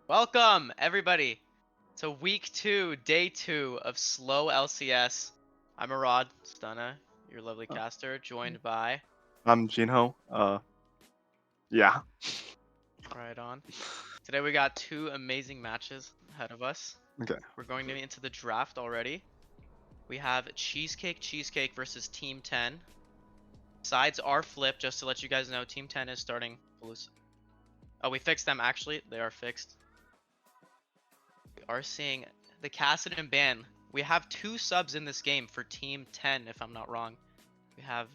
Welcome, everybody, to week 2, day 2 of Slow LCS. I'm Arad Stunna, your lovely Uh, caster, joined by I'm Jinho. Yeah. right on. Today we got two amazing matches ahead of us. Okay. We're going to be into the draft already. We have Cheesecake versus Team 10. Sides are flipped, just to let you guys know. Team 10 is starting loose. Oh, we fixed them actually. They are fixed. We are seeing the Cassidy and Ban. We have 2 subs in this game for Team 10, if I'm not wrong. We have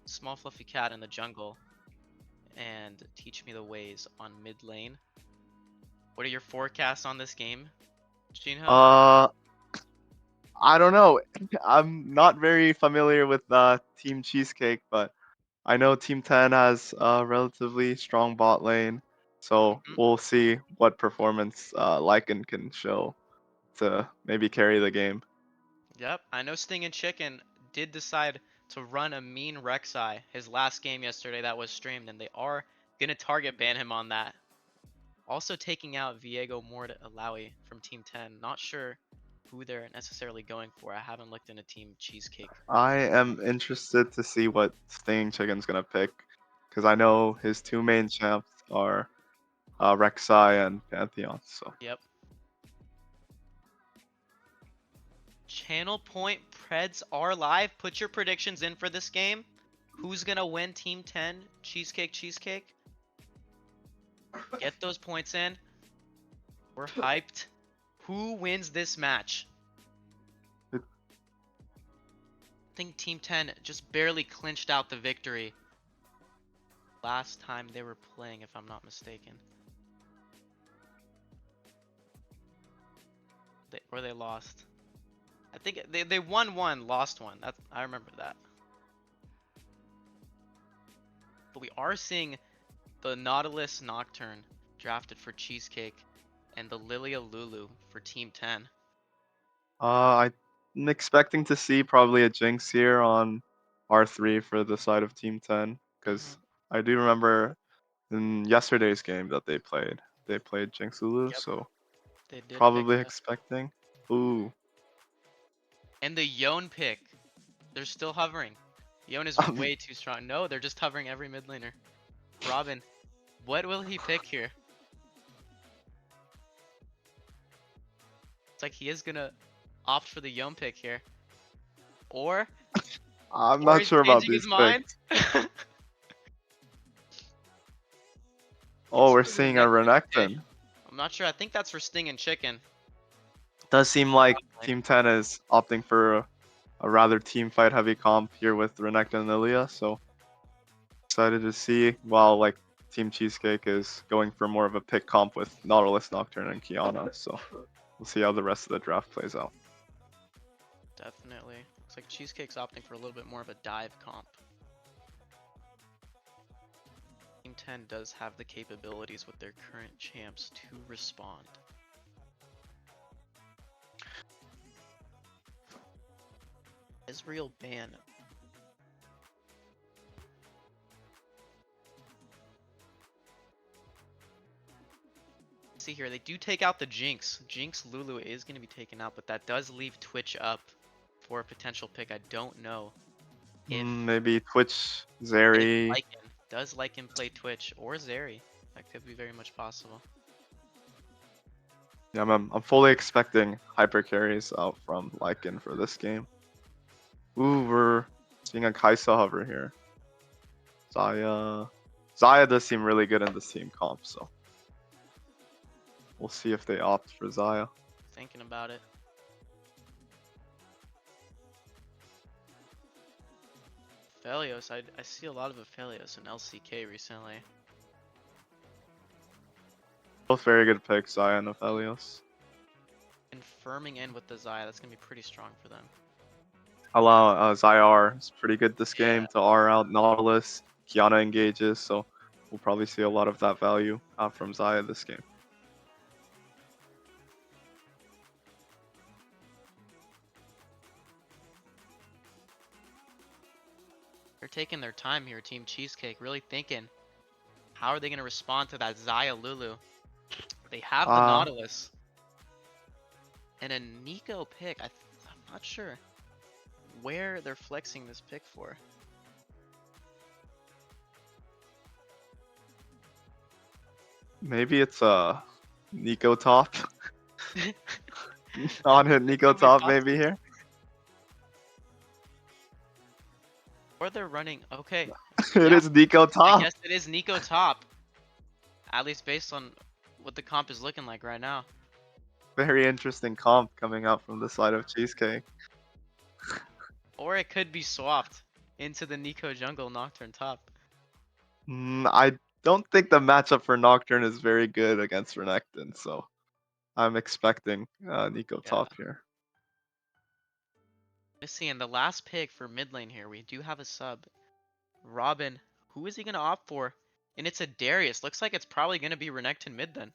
Small Fluffy Cat in the jungle and Teach Me the Ways on mid lane. What are your forecasts on this game, Jinho? Uh, I don't know. I'm not very familiar with Team Cheesecake, but I know Team 10 has a relatively strong bot lane, so Mhm. we'll see what performance Lycan can show to maybe carry the game. Yep, I know Sting and Chicken did decide to run a mean Rek'Sai his last game yesterday that was streamed, and they are gonna target ban him on that. Also taking out Viego Mord Alawi from Team 10. Not sure who they're necessarily going for. I haven't looked into Team Cheesecake. I am interested to see what Stinging Chicken's gonna pick, because I know his two main champs are Rek'Sai and Pantheon. So Yep. Channel Point Preds are live. Put your predictions in for this game. Who's gonna win Team 10? Cheesecake? Get those points in. We're hyped. Who wins this match? it, I think Team 10 just barely clinched out the victory last time they were playing, if I'm not mistaken. They lost. I think they won one, lost one. I remember that. But we are seeing the Nautilus Nocturne drafted for Cheesecake and the Lilia Lulu for Team 10. I'm expecting to see probably a Jinx here on R3 for the side of Team 10, because Hmm. I do remember in yesterday's game that they played Jinx Lulu, Yep, so they did pick probably that. expecting. Ooh. And the Yone pick, they're still hovering. Yone is Um, way too strong. No, they're just hovering every mid laner. Robin, what will he pick here? It's like he is gonna opt for the Yone pick here. Or, I'm or not he's sure about changing his these mind. picks. Oh, Looks we're like a seeing a Renekton pick. Renekton. I'm not sure. I think that's for Sting and Chicken. Does seem like Top lane. Team 10 is opting for a rather team fight heavy comp here with Renekton and Lilia, so excited to see. While like Team Cheesecake is going for more of a pick comp with Nautilus Nocturne and Kiana, so we'll see how the rest of the draft plays out. Definitely. Looks like Cheesecake's opting for a little bit more of a dive comp. Team 10 does have the capabilities with their current champs to respond. Israel ban. See here, they do take out the Jinx. Jinx Lulu is going to be taken out, but that does leave Twitch up for a potential pick. I don't know if Maybe Twitch, if Zeri. Lycan play Twitch or Zeri. That could be very much possible. Yeah, I'm fully expecting hyper carries out from Lycan for this game. Ooh, we're seeing a Kaisa hover here. Zaya. Zaya does seem really good in this team comp, so we'll see if they opt for Zaya. Thinking about it. Aphelios, I see a lot of Aphelios in LCK recently. Both very good picks, Zaya and Aphelios. Confirming in with the Zaya, that's gonna be pretty strong for them. Allow Zyar is pretty good this Yeah, game to R out Nautilus. Kiana engages, so we'll probably see a lot of that value from Zaya this game. they're taking their time here, Team Cheesecake, really thinking, how are they gonna respond to that Zaya Lulu? They have the Uh, Nautilus. And a Nico pick. I'm not sure where they're flexing this pick for. maybe it's Nico top. On hit Nico Could be top maybe possible. here. Or they're running. Okay. It Yeah. is Nico I top. guess it is Nico top. At least based on what the comp is looking like right now. Very interesting comp coming out from the side of Cheesecake. Or it could be swapped into the Nico jungle Nocturne top. I don't think the matchup for Nocturne is very good against Renekton, so I'm expecting Nico Yeah. top here. Let's see, in the last pick for mid lane here, we do have a sub. Robin, who is he going to opt for? And it's a Darius. Looks like it's probably going to be Renekton mid then.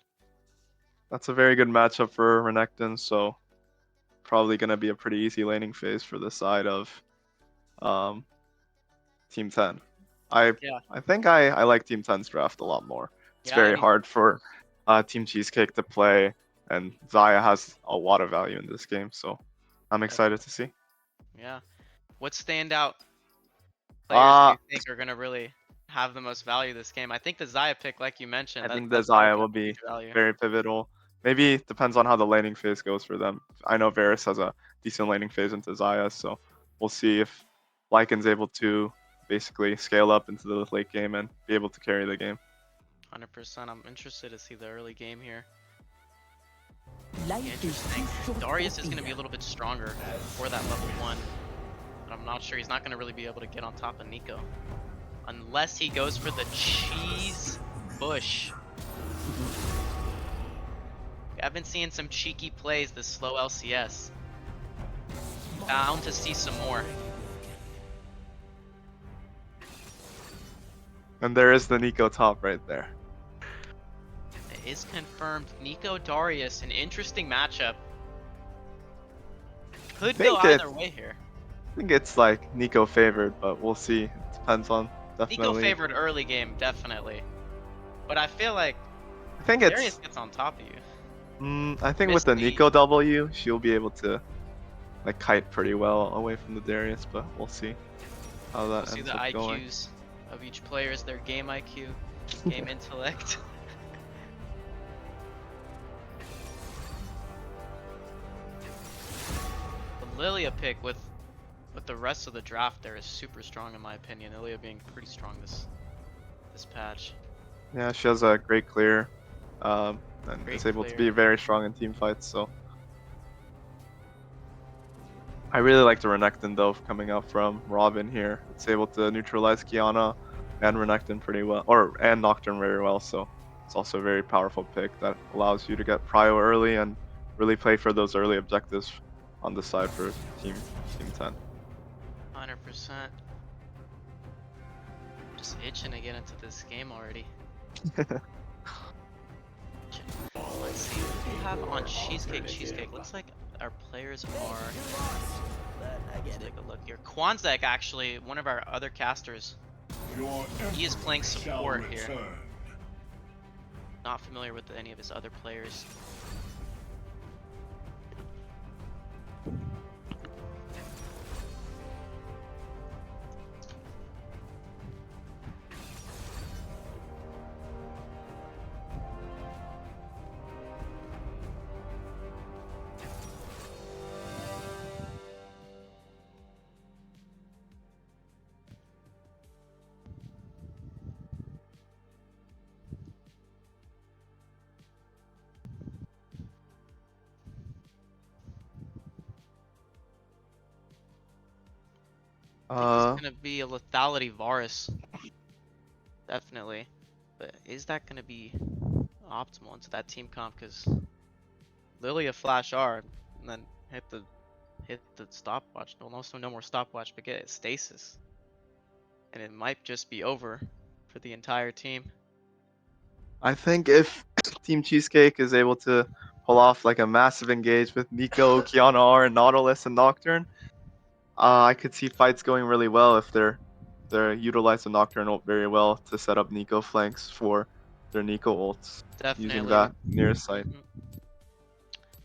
That's a very good matchup for Renekton, so probably going to be a pretty easy laning phase for the side of um, Team 10. I Yeah. I think I like Team 10's draft a lot more. It's Yeah, I very mean, hard for Team Cheesecake to play, and Xayah has a lot of value in this game, so I'm excited definitely. to see. Yeah. What standout players do Uh, you think are going to really have the most value this game? I think the Xayah pick, like you mentioned, I think the that's probably Xayah going to will be be huge value. very pivotal. Maybe it depends on how the laning phase goes for them. I know Varus has a decent laning phase into Xayah, so we'll see if Lycan's able to basically scale up into the late game and be able to carry the game. 100%. I'm interested to see the early game here. Life is Interesting. too short Darius for is going to be a fear. little bit stronger for that level 1. But I'm not sure. He's not going to really be able to get on top of Nico. Unless he goes for the cheese bush. I've been seeing some cheeky plays this slow LCS. Bound to see some more. And there is the Nico top right there. It is confirmed. Nico Darius, an interesting matchup. Could go either way here. I think it's like Nico favored, but we'll see. It depends on Nico definitely. favored early game, definitely. But I feel like I think Darius it's. gets on top of you. I think with Missed the the Nico W, she'll be able to like kite pretty well away from the Darius, but we'll see how We'll that see ends the up going. IQs of each player's their game IQ, game intellect. The Lilia pick with the rest of the draft there is super strong in my opinion. Lilia being pretty strong this patch. Yeah, she has a great clear, and Great is able to be clear. very strong in team fights. So I really like the Renekton though coming out from Robin here. It's able to neutralize Kiana and Renekton pretty well, and Nocturne very well. So it's also a very powerful pick that allows you to get prio early and really play for those early objectives on the side for team 10. 100%. Just itching to get into this game already. Let's see what we have on Cheesecake. Looks like our players are. Let's take a look here. Kwanzek, actually, one of our other casters. He is playing support here. Not familiar with any of his other players. This is gonna be a lethality Varus. Definitely. But is that gonna be optimal into that team comp? Because Lilia flash R and then hit the stopwatch. No, also no more stopwatch, but get stasis. And it might just be over for the entire team. I think if Team Cheesecake is able to pull off like a massive engage with Nico, Kiana R, and Nautilus and Nocturne, I could see fights going really well if they're utilize the Nocturne very well to set up Nico flanks for their Nico ults, using Definitely. that near sight. Mhm.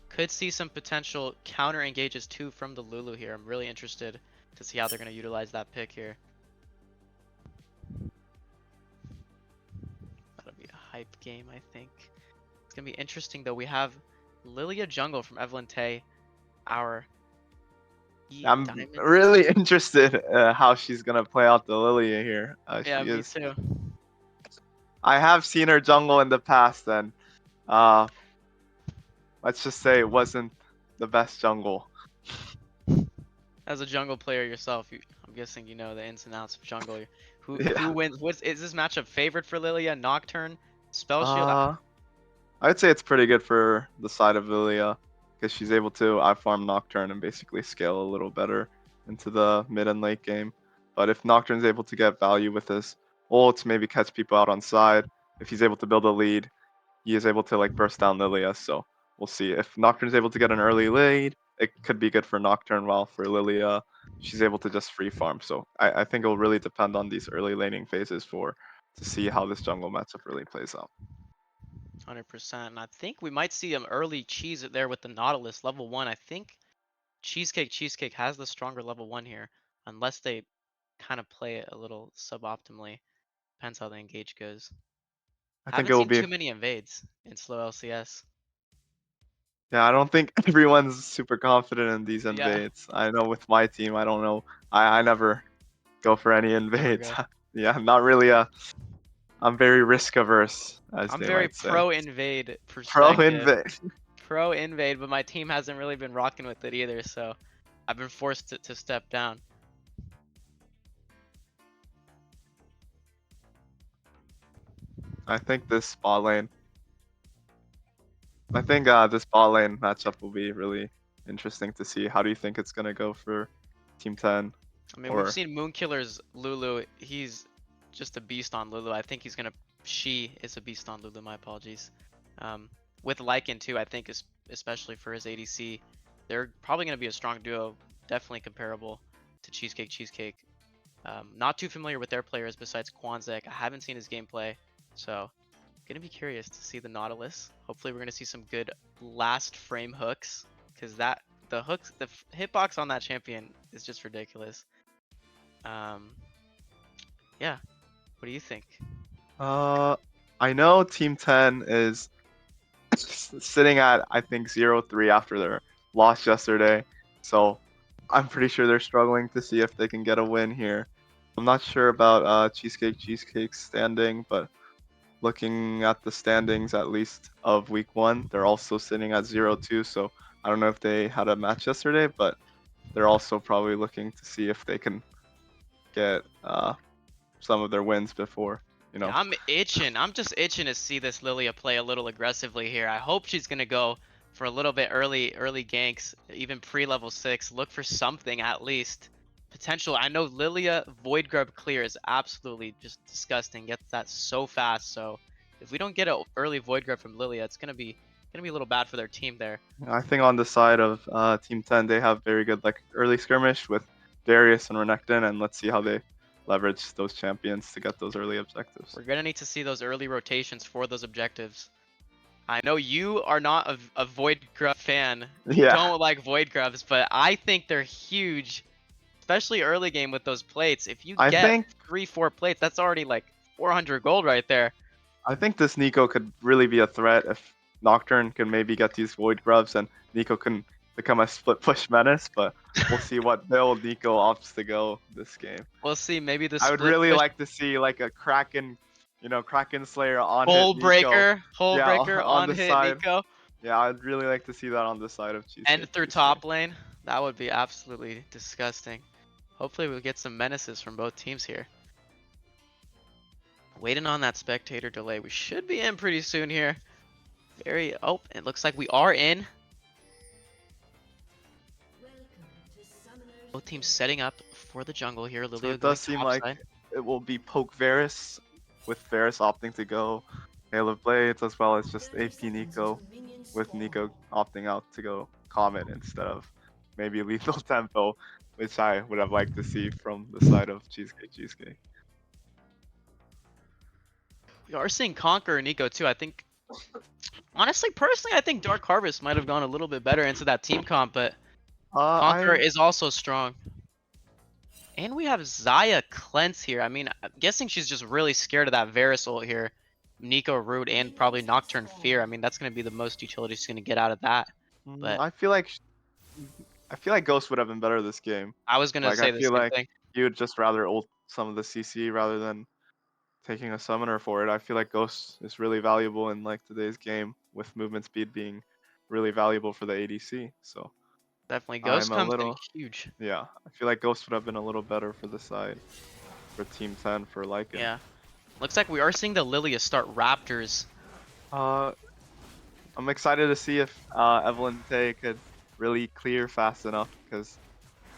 Could see some potential counter engages too from the Lulu here. I'm really interested to see how they're going to utilize that pick here. That'll be a hype game, I think. It's going to be interesting though. We have Lilia jungle from Evelyn Tay, our I'm Diamond. really interested how she's gonna play out the Lilia here. Yeah, She me is. too. I have seen her jungle in the past, and uh, let's just say it wasn't the best jungle. As a jungle player yourself, I'm guessing you know the ins and outs of jungle. Who Yeah. wins? Is this matchup favored for Lilia? Nocturne, Spell Shield. Uh, I'd say it's pretty good for the side of Lilia because she's able to farm Nocturne and basically scale a little better into the mid and late game. But if Nocturne's able to get value with his ult, maybe catch people out on side, if he's able to build a lead, he is able to like burst down Lilia. So we'll see. If Nocturne's able to get an early lead, it could be good for Nocturne, while for Lilia, she's able to just free farm. So I think it'll really depend on these early laning phases for to see how this jungle matchup really plays out. 100%. And I think we might see an early cheese there with the Nautilus level 1. I think Cheesecake has the stronger level 1 here, unless they kind of play it a little suboptimally. Depends how the engage goes. I think it Haven't will seen be. too many invades in slow LCS. Yeah, I don't think everyone's super confident in these Yeah, invades. I know with my team, I don't know. I never go for any never invades. go. Yeah, I'm not really a. I'm very risk averse, as I'm they very might say. pro invade Pro perspective. invade. Pro invade, but my team hasn't really been rocking with it either, so I've been forced to step down. I think this spot lane. I think this bot lane matchup will be really interesting to see. How do you think it's gonna go for Team 10? I mean, we've Or seen Moonkiller's Lulu. He's just a beast on Lulu. I think he's gonna. She is a beast on Lulu. My apologies. Um, with Lycan too, I think especially for his ADC, they're probably gonna be a strong duo. Definitely comparable to Cheesecake. Not too familiar with their players besides Kwanzek. I haven't seen his gameplay, so gonna be curious to see the Nautilus. Hopefully, we're gonna see some good last frame hooks, because the hooks, the hitbox on that champion is just ridiculous. Um, yeah. What do you think? uh, I know Team 10 is sitting at I think 0-3 after their loss yesterday. So I'm pretty sure they're struggling to see if they can get a win here. I'm not sure about Cheesecake standing, but looking at the standings at least of week 1, they're also sitting at 0-2. So I don't know if they had a match yesterday, but they're also probably looking to see if they can get some of their wins before, you Yeah, know. I'm itching. I'm just itching to see this Lilia play a little aggressively here. I hope she's gonna go for a little bit early ganks, even pre-level 6. Look for something at least. Potential. I know Lilia Void Grub clear is absolutely just disgusting. Gets that so fast. So if we don't get an early Void Grub from Lilia, it's gonna be a little bad for their team there. I think on the side of Team 10, they have very good like early skirmish with Darius and Renekton, and let's see how they leverage those champions to get those early objectives. We're gonna need to see those early rotations for those objectives. I know you are not a Void Grub fan. You Yeah, don't like Void Grubs, but I think they're huge, especially early game with those plates. If you I get think 3, 4 plates, that's already like 400 gold right there. I think this Nico could really be a threat if Nocturne can maybe get these Void Grubs and Nico can become a split push menace. But we'll see what build Nico opts to go this game. We'll see. Maybe the I would split really push like to see like a Kraken, Kraken Slayer on hit hole Nico. breaker, hole Yeah, breaker on on the hit side. Nico, Yeah, I'd really like to see that on the side of and through Cheesecake. top lane. That would be absolutely disgusting. Hopefully we'll get some menaces from both teams here. Waiting on that spectator delay. We should be in pretty soon here. Oh, it looks like we are in. Both teams setting up for the jungle here. So Lilia it going does seem top like side. it will be Poke Varus, with Varus opting to go Hail of Blades, as well as just AP Nico, with Nico opting out to go Comet instead of maybe Lethal Tempo, which I would have liked to see from the side of Cheesecake. You are seeing Conquer and Nico too. I think, honestly, personally, I think Dark Harvest might have gone a little bit better into that team comp, but Conquer I'm is also strong. And we have Zaya Cleanse here. I mean, I'm guessing she's just really scared of that Varus ult here. Nico Root and probably Nocturne Fear. I mean, that's going to be the most utility she's going to get out of that. But I feel like Ghost would have been better this game. I was going to Like I say the feel same like thing. you would just rather ult some of the CC rather than taking a summoner for it. I feel like Ghost is really valuable in like today's game with movement speed being really valuable for the ADC. So Definitely. Ghost I'm a comes in little huge. yeah. I feel like Ghost would have been a little better for the side for Team 10 for Lycan. Yeah. Looks like we are seeing the Lilia start Raptors. Uh, I'm excited to see if Evelyn Tay could really clear fast enough because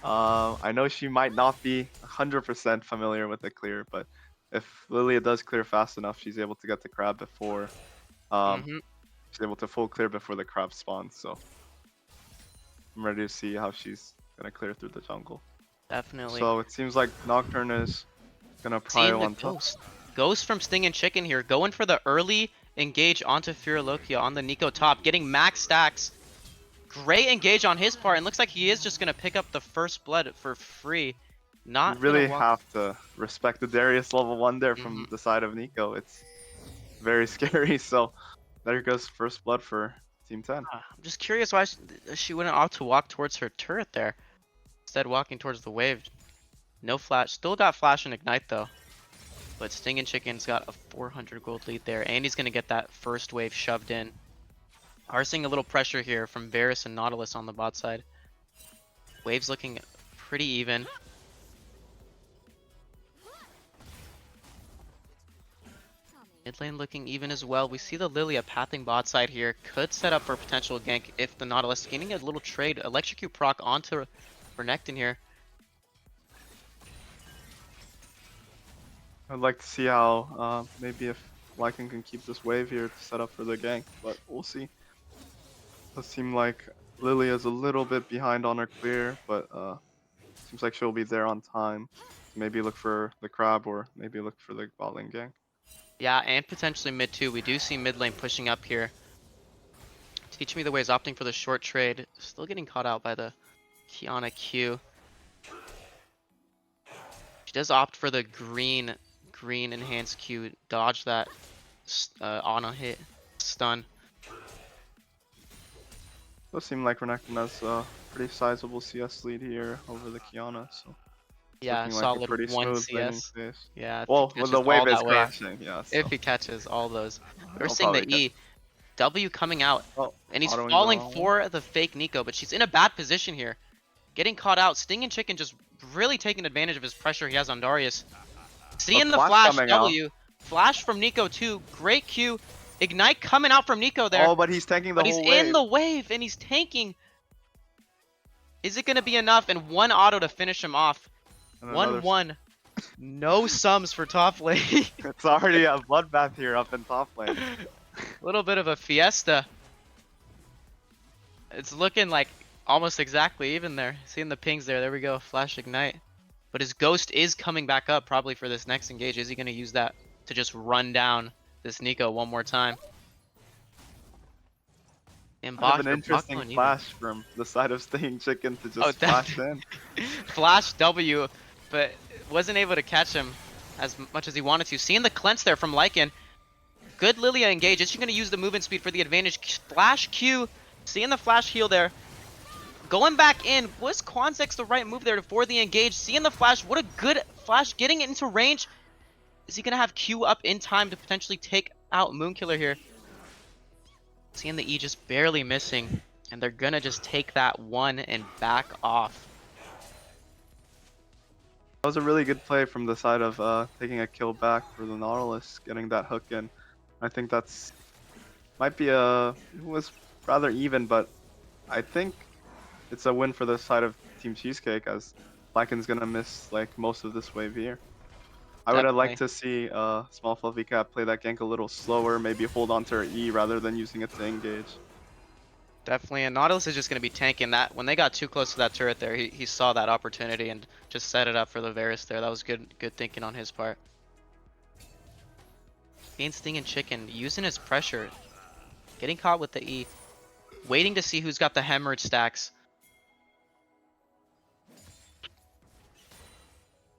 I know she might not be 100% familiar with the clear, but if Lilia does clear fast enough, she's able to get the crab before um, Mm-hmm. she's able to full clear before the crab spawns. So I'm ready to see how she's gonna clear through the jungle. Definitely. So it seems like Nocturne is gonna Seeing prio the on top. Ghost. Ghost from Sting and Chicken here. Going for the early engage onto Furolokia on the Nico top. Getting max stacks. Great engage on his part. And looks like he is just going to pick up the first blood for free. You Not going to really walk. have to respect the Darius level 1 there Mm-hmm. from the side of Nico. It's very scary. So there goes first blood for Team 10. I'm just curious why she wouldn't opt to walk towards her turret there. Instead walking towards the wave. No flash. Still got flash and ignite though. But Sting and Chicken's got a 400 gold lead there. And he's going to get that first wave shoved in. Are seeing a little pressure here from Varus and Nautilus on the bot side. Waves looking pretty even. Mid lane looking even as well. We see the Lilia pathing bot side here. Could set up for a potential gank if the Nautilus gaining a little trade. Electrocute proc onto Renekton here. I'd like to see how maybe if Lycan can keep this wave here to set up for the gank, but we'll see. Does seem like Lilia is a little bit behind on her clear, but seems like she'll be there on time. Maybe look for the crab or maybe look for the bot lane gank. Yeah, and potentially mid too. We do see mid lane pushing up here. Teach Me the Way is opting for the short trade. Still getting caught out by the Kiana Q. She does opt for the green enhanced Q. Dodge that on a hit stun. Does seem like Renekton has a pretty sizable CS lead here over the Kiana, so it's Yeah, looking like a solid pretty 1 smooth laning CS. phase. Yeah, if he Well, when catches the all wave is that wave. crashing, yeah, If so he catches all those. We're he'll seeing the probably catch. E. W coming out. Oh, And he's autoing the falling wrong one. for the fake Nico, but she's in a bad position here. Getting caught out. Sting and Chicken just really taking advantage of his pressure he has on Darius. A Seeing the flash flash coming out. W. Flash from Nico too. Great Q. Ignite coming out from Nico there. Oh, but he's tanking the But he's whole in wave. the wave and he's tanking. Is it going to be enough? And one auto to finish him off. And another 1-1. No sums for top lane. It's already a bloodbath here up in top lane. A little bit of a fiesta. It's looking like almost exactly even there. Seeing the pings there. There we go. Flash ignite. But his ghost is coming back up probably for this next engage. Is he going to use that to just run down this Nico one more time? And Kind of an Bach interesting even. flash from the side of Stinging Chicken to Oh, just flash in. Flash W, but wasn't able to catch him as much as he wanted to. Seeing the cleanse there from Lycan. Good Lilia engage. Is she going to use the movement speed for the advantage? Flash Q. Seeing the flash heal there. Going back in. Was Quanzex the right move there for the engage? Seeing the flash. What a good flash. Getting into range. Is he going to have Q up in time to potentially take out Moonkiller here? Seeing the E just barely missing. And they're going to just take that one and back off. That was a really good play from the side of taking a kill back for the Nautilus, getting that hook in. I think that's might be it was rather even, but I think it's a win for the side of Team Cheesecake as Lycan's gonna miss like most of this wave here. I would have liked to see Small Fluffy Cat play that gank a little slower, maybe hold on to her E rather than using it to engage. Definitely, and Nautilus is just going to be tanking that. When they got too close to that turret there, he saw that opportunity and just set it up for the Varus there. That was good thinking on his part. Gain Sting and Chicken, using his pressure. Getting caught with the E. Waiting to see who's got the hemorrhage stacks.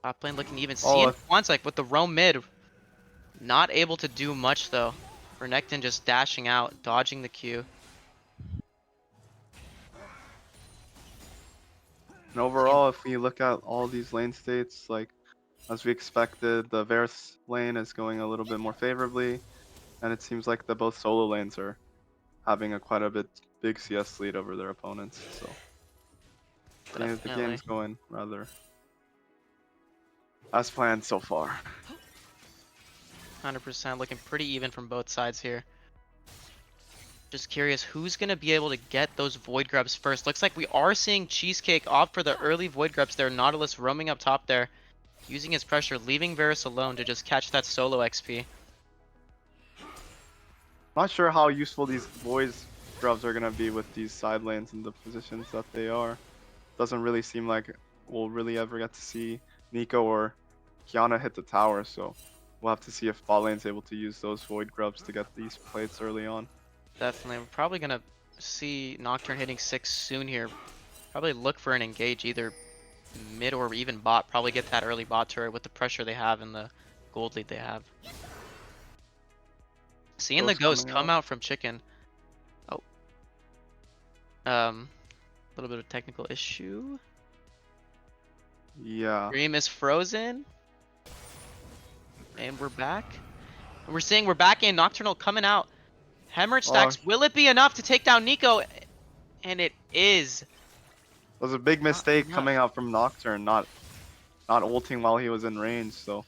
Top lane looking even. Oh, Seeing Quantic with the roam mid. Not able to do much though. Renekton just dashing out, dodging the Q. and overall, if we look at all these lane states, like as we expected, the Varus lane is going a little bit more favorably, and it seems like the both solo lanes are having a quite a bit big CS lead over their opponents. So the Definitely. game's going rather as planned so far. 100% looking pretty even from both sides here. Just curious who's going to be able to get those Void Grubs first. Looks like we are seeing Cheesecake opt for the early Void Grubs there. Nautilus roaming up top there. Using his pressure, leaving Varus alone to just catch that solo XP. Not sure how useful these boys grubs are gonna be with these side lanes and the positions that they are. Doesn't really seem like we'll really ever get to see Nico or Kiana hit the tower, so we'll have to see if bot lane's able to use those void grubs to get these plates early on. Definitely. We're probably going to see Nocturne hitting 6 soon here. Probably look for an engage either mid or even bot. Probably get that early bot turret with the pressure they have and the gold lead they have. Seeing the ghost come out from Chicken. Oh. A little bit of technical issue. Yeah. Dream is frozen. And we're back. And we're seeing we're back in. Nocturnal coming out. Hemorrhage stacks. Will it be enough to take down Nico? And it is. It was a big mistake coming out from Nocturne, not ulting while he was in range, so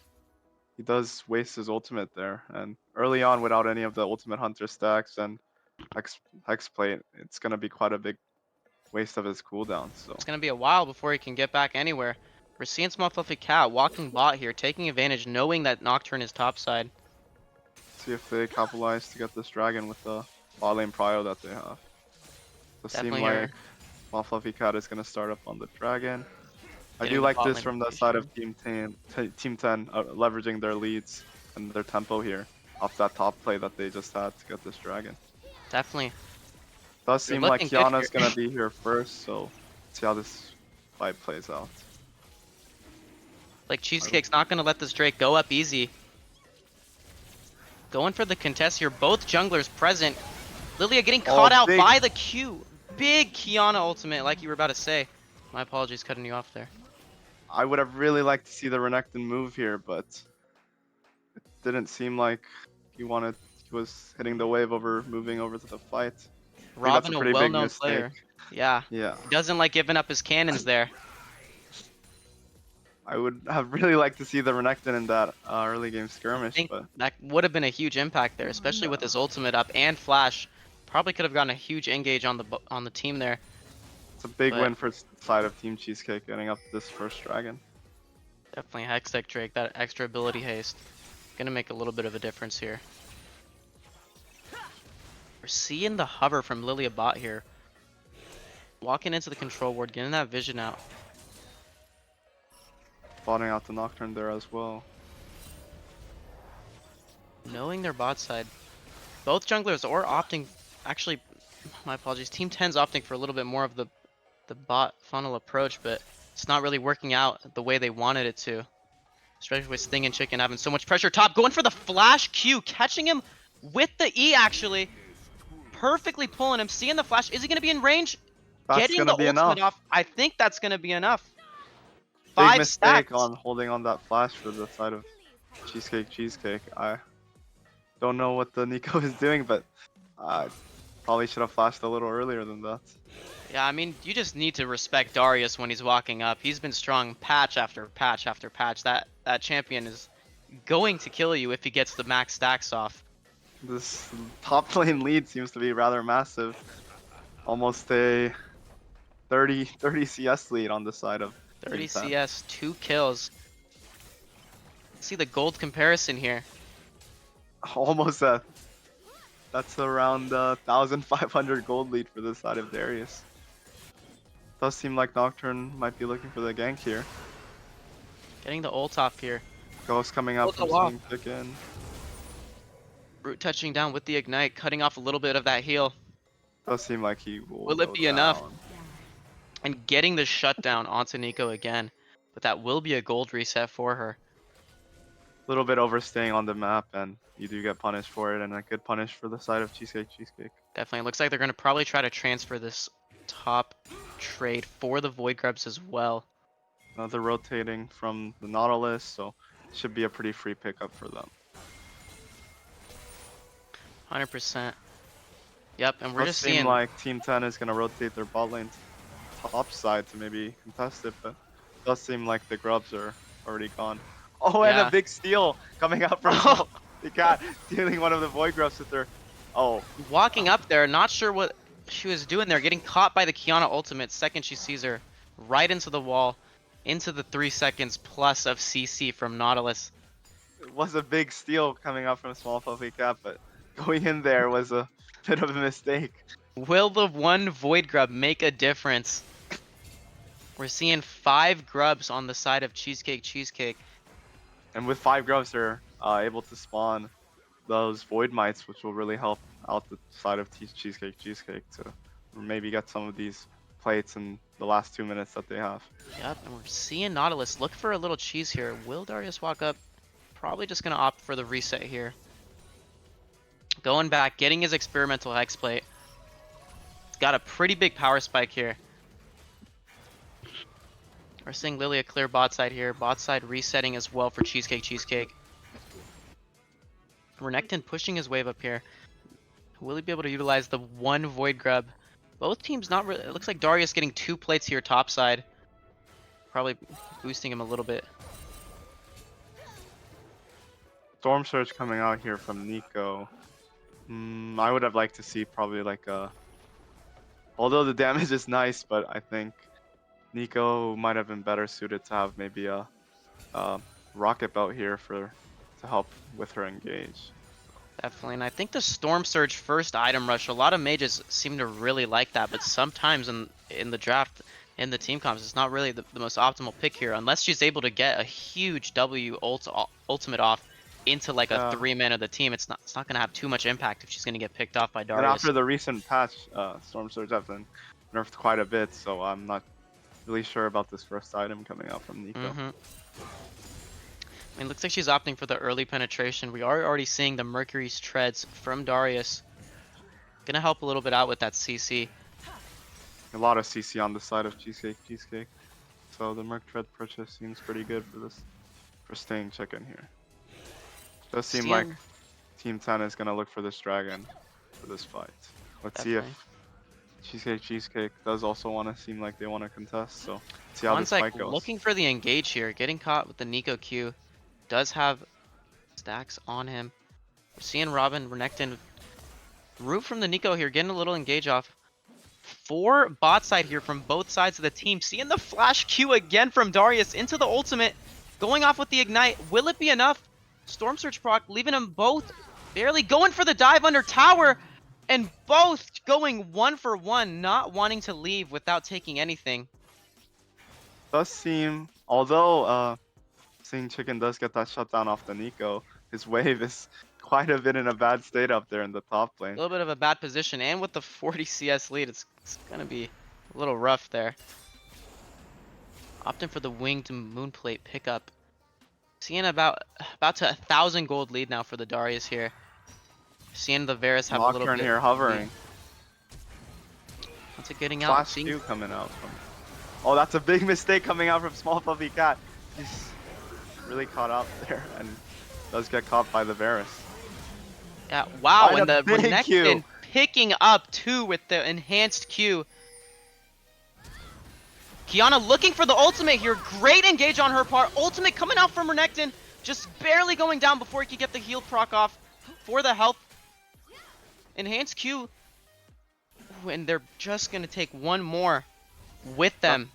he does waste his ultimate there. And early on, without any of the ultimate hunter stacks and hex plate, it's gonna be quite a big waste of his cooldown. So It's going to be a while before he can get back anywhere. We're seeing Small Fluffy Cat walking bot here, taking advantage, knowing that Nocturne is topside. see if they capitalize to get this dragon with the bot lane prio that they have. It seems like Small Fluffy Cat is gonna start up on the dragon. I do like this from the side of Team 10, leveraging their leads and their tempo here off that top play that they just had to get this dragon. Definitely. Does seem like Kiana's gonna be here first, so let's see how this fight plays out. Like Cheesecake's not gonna let this Drake go up easy. Going for the contest here, both junglers present. Lilia getting caught out by the Q. Big Kiana ultimate, like you were about to say. My apologies, cutting you off there. I would have really liked to see the Renekton move here, but it didn't seem like he was hitting the wave over moving over to the fight. Robin, a well-known player. Yeah. Yeah. He doesn't like giving up his cannons there. I would have really liked to see the Renekton in that early game skirmish, but that would have been a huge impact there, especially with his ultimate up and flash. Probably could have gotten a huge engage on the team there. It's a big win for the side of Team Cheesecake getting up this first dragon. Definitely Hextech Drake, that extra ability haste. Gonna make a little bit of a difference here. We're seeing the hover from Lilia bot here. Walking into the control ward, getting that vision out. Botting out the Nocturne there as well. Knowing their bot side. Both junglers are opting, actually, my apologies, Team 10's opting for a little bit more of the bot funnel approach, but it's not really working out the way they wanted it to. Especially with Sting and Chicken having so much pressure top, going for the flash Q, catching him with the E actually. Perfectly pulling him, seeing the flash. Is he going to be in range? That's going to be enough. Off. I think that's going to be enough. Big mistake on holding on that flash for the side of Cheesecake. I don't know what the Nico is doing, but I probably should have flashed a little earlier than that. Yeah, I mean, you just need to respect Darius when he's walking up. He's been strong patch after patch after patch. That champion is going to kill you if he gets the max stacks off. This top lane lead seems to be rather massive. Almost a 30 CS lead on the side of 30 CS, 2 kills. See the gold comparison here. Almost a. That's around 1,500 gold lead for this side of Darius. Does seem like Nocturne might be looking for the gank here. Getting the ult off here. Ghost coming out from Team Chicken. Root touching down with the ignite, cutting off a little bit of that heal. Does seem like he will Will it go be enough? down. And getting the shutdown onto Nico again. But that will be a gold reset for her. A little bit overstaying on the map, and you do get punished for it, and a good punish for the side of Cheesecake. Definitely. Looks like they're going to probably try to transfer this top trade for the Void Grubs as well. Another rotating from the Nautilus, so should be a pretty free pickup for them. 100%. Yep, and we're Does just seem seeing... like Team 10 is going to rotate their bot lane top side to maybe contest it, but it does seem like the grubs are already gone. Oh, and a Yeah. big steal coming out from Oh. the cat, stealing one of the Void Grubs with her. Oh. Walking up there, not sure what she was doing there, getting caught by the Kiana ultimate second she sees her. Right into the wall, into the 3 seconds plus of CC from Nautilus. It was a big steal coming out from Small Fluffy Cat, but going in there was a bit of a mistake. Will the one Void Grub make a difference? We're seeing 5 grubs on the side of Cheesecake. And with 5 grubs, they're able to spawn those Void Mites, which will really help out the side of Cheesecake to maybe get some of these plates in the last 2 minutes that they have. Yep, and we're seeing Nautilus look for a little cheese here. Will Darius walk up? Probably just going to opt for the reset here. Going back, getting his experimental hex plate. Got a pretty big power spike here. We're seeing Lilia clear bot side here. Bot side resetting as well for Cheesecake. Renekton pushing his wave up here. Will he be able to utilize the one Void Grub? Both teams not really. It looks like Darius getting 2 plates here top side. Probably boosting him a little bit. Storm Surge coming out here from Nico. I would have liked to see probably like a... Although the damage is nice, but I think Nico might have been better suited to have maybe a rocket belt here to help with her engage. Definitely, and I think the Storm Surge first item rush, a lot of mages seem to really like that, but sometimes in the draft, in the team comps, it's not really the most optimal pick here, unless she's able to get a huge ultimate off into like a 3-man of the team. It's not going to have too much impact if she's going to get picked off by Darius. And after the recent patch, Storm Surge have been nerfed quite a bit, so I'm not really sure about this first item coming out from Nico. I mean, looks like she's opting for the early penetration. We are already seeing the Mercury's treads from Darius. Gonna help a little bit out with that CC. A lot of CC on the side of Cheesecake. So the Merc Tread purchase seems pretty good for staying chicken here. Does seem like Team 10 is gonna look for this dragon for this fight. Let's see if Cheesecake does also want to seem like they want to contest. So let's see how this fight goes. Looking for the engage here, getting caught with the Nico Q. Does have stacks on him. We're seeing Robin, Renekton, root from the Nico here, getting a little engage off. 4 bot side here from both sides of the team. Seeing the flash Q again from Darius into the ultimate. Going off with the ignite. Will it be enough? Storm Surge proc, leaving them both barely going for the dive under tower. And both going 1 for 1, not wanting to leave without taking anything. Does seem, although seeing Chicken does get that shutdown off the Nico, his wave is quite a bit in a bad state up there in the top lane. A little bit of a bad position, and with the 40 CS lead, it's gonna be a little rough there. Opting for the winged moonplate pickup. Seeing about to 1,000 gold lead now for the Darius here. Seeing the Varus have a little bit here hovering. What's it getting out? Flash Q coming out from... Oh, that's a big mistake coming out from Small Fluffy Cat. He's really caught up there and does get caught by the Varus. Yeah, wow, and the Renekton picking up too with the enhanced Q. Kiana looking for the ultimate here. Great engage on her part. Ultimate coming out from Renekton. Just barely going down before he could get the heal proc off for the health. Enhanced Q. Ooh, and they're just going to take one more with them.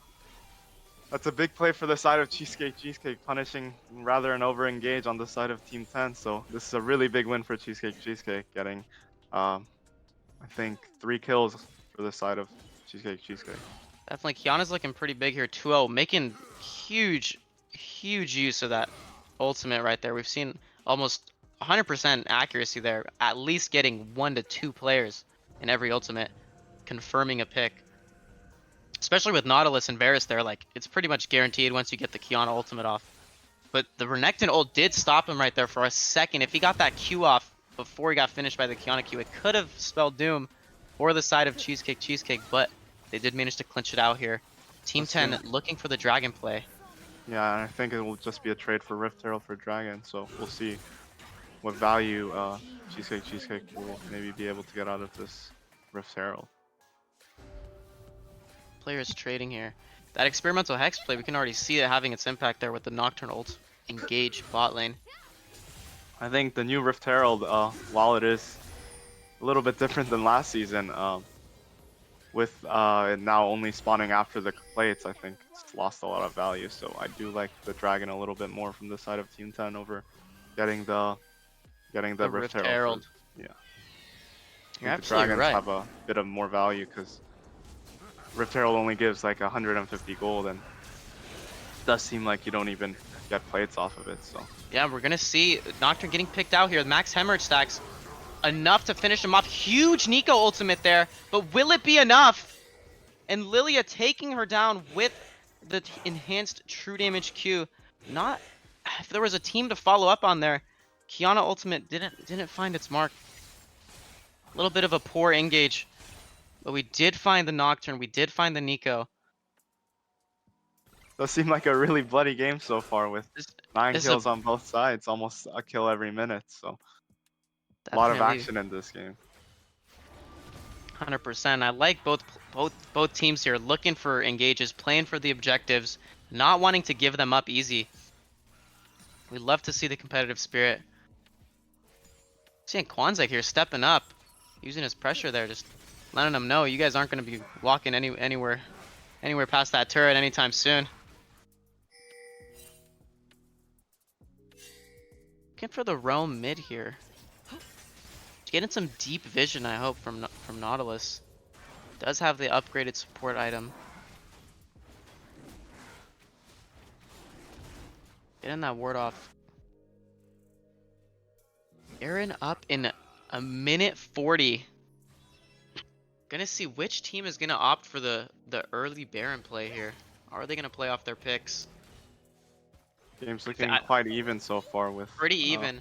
That's a big play for the side of Cheesecake, punishing rather an over-engage on the side of Team 10. So this is a really big win for Cheesecake, getting, I think, 3 kills for the side of Cheesecake. Definitely, Kiana's looking pretty big here. 2-0, making huge use of that ultimate right there. We've seen almost 100% accuracy there. At least getting 1 to 2 players in every ultimate, confirming a pick. Especially with Nautilus and Varus there, like, it's pretty much guaranteed once you get the Kiana ultimate off. But the Renekton ult did stop him right there for a second. If he got that Q off before he got finished by the Kiana Q, it could have spelled doom for the side of Cheesecake, but they did manage to clinch it out here. Team 10 looking for the Dragon play. Yeah, and I think it will just be a trade for Rift Herald for Dragon, so we'll see what value Cheesecake will maybe be able to get out of this Rift Herald. Players trading here. That experimental Hex play, we can already see it having its impact there with the Nocturne ult engage bot lane. I think the new Rift Herald, while it is a little bit different than last season, with it now only spawning after the plates, I think it's lost a lot of value. So I do like the Dragon a little bit more from the side of Team 10 over getting the Rift Herald. Yeah. You're I think the absolutely Dragons right. have a bit of more value because Rift Herald only gives like 150 gold, and it does seem like you don't even get plates off of it. So Yeah, we're gonna see Nocturne getting picked out here. Max Hemorrhage stacks enough to finish him off. Huge Nico ultimate there, but will it be enough? And Lilia taking her down with the enhanced true damage Q. Not if there was a team to follow up on there. Kiana ultimate didn't find its mark. A little bit of a poor engage, but we did find the Nocturne. We did find the Nico. does seem like a really bloody game so far with This 9 is kills on both sides, almost a kill every minute. So a lot of definitely action in this game. 100%. I like both teams here, looking for engages, playing for the objectives, not wanting to give them up easy. We love to see the competitive spirit. Seeing Kwanzaa here stepping up, using his pressure there, just letting them know you guys aren't going to be walking anywhere past that turret anytime soon. Looking for the roam mid here. Getting some deep vision, I hope, from Nautilus. Does have the upgraded support item. Getting that ward off. Aaron up in a minute 40. Gonna see which team is gonna opt for the early Baron play here. Are they gonna play off their picks? Game's looking quite even so far with Pretty even.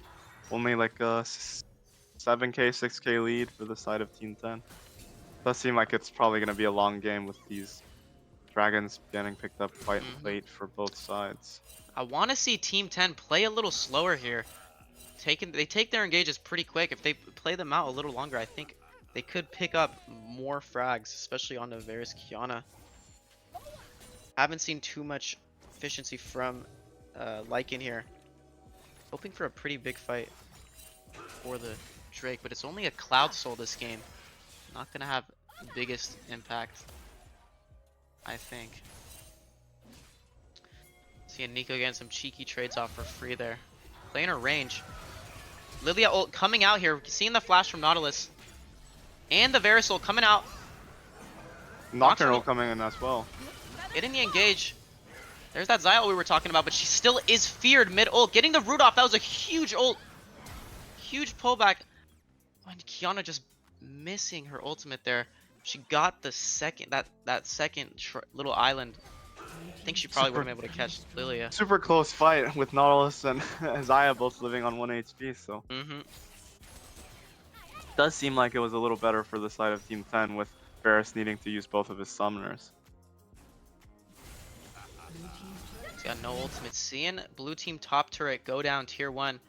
only like a 7k, 6k lead for the side of Team 10. Does seem like it's probably going to be a long game with these Dragons getting picked up quite late for both sides. I want to see Team 10 play a little slower here. They take their engages pretty quick. If they play them out a little longer, I think they could pick up more frags, especially on the Varus Kiana. Haven't seen too much efficiency from Lycan here. Hoping for a pretty big fight for the Drake, but it's only a Cloud Soul this game. Not gonna have the biggest impact, I think. Seeing Nico getting some cheeky trades off for free there. Playing her range. Lilia ult coming out here, seeing the flash from Nautilus. And the Varus ult coming out. Nocturne ult coming in as well. Getting the engage. There's that Xyl we were talking about, but she still is feared mid-ult. Getting the root off, that was a huge ult. Huge pullback. And Kiana just missing her ultimate there. She got the second, that second little island. I think she probably would have been able to catch Lilia. Super close fight with Nautilus and Xayah both living on 1 HP, so. Does seem like it was a little better for the side of Team 10 with Varus needing to use both of his summoners. He's got no ultimate. Seeing blue team top turret go down tier 1.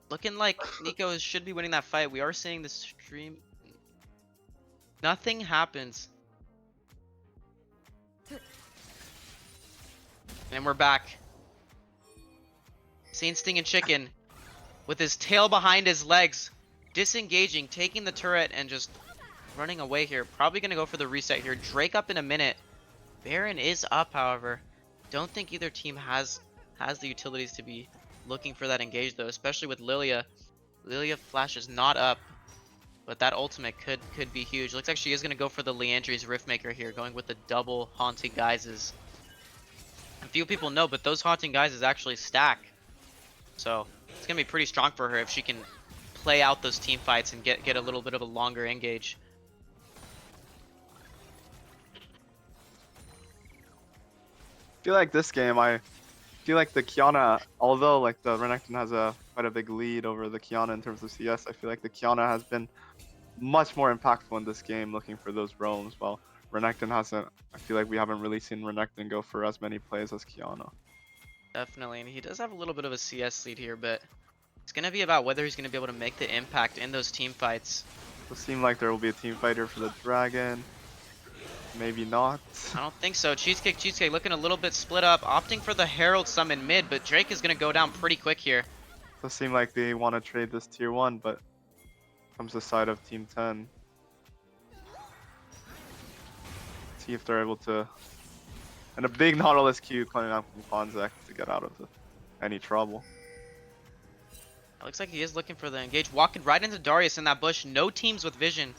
Looking like Nico should be winning that fight. We are seeing the stream. Nothing happens. And we're back. Seeing Stinging Chicken with his tail behind his legs, disengaging, taking the turret, and just running away here. Probably going to go for the reset here. Drake up in a minute. Baron is up, however. Don't think either team has the utilities to be looking for that engage, though, especially with Lilia. Lilia flash is not up, but that ultimate could be huge. Looks like she is going to go for the Leandry's Riftmaker here, going with the double Haunting Guises. A few people know, but those Haunting Guises actually stack. So It's gonna be pretty strong for her if she can play out those team fights and get a little bit of a longer engage. I feel like this game, I feel like the Kiana, although like the Renekton has a quite a big lead over the Kiana in terms of CS, I feel like the Kiana has been much more impactful in this game, looking for those roams. While Renekton hasn't. I feel like we haven't really seen Renekton go for as many plays as Kiana. Definitely, and he does have a little bit of a CS lead here, but it's gonna be about whether he's gonna be able to make the impact in those team fights. It seems like there will be a team fighter for the Dragon. Maybe not. I don't think so. Cheesecake looking a little bit split up, opting for the Herald summon mid, but Drake is gonna go down pretty quick here. Does seem like they want to trade this tier 1, but comes the side of Team 10. See if they're able to. And a big Nautilus Q coming out from Fonzek to get out of any trouble. It looks like he is looking for the engage, walking right into Darius in that bush. No teams with vision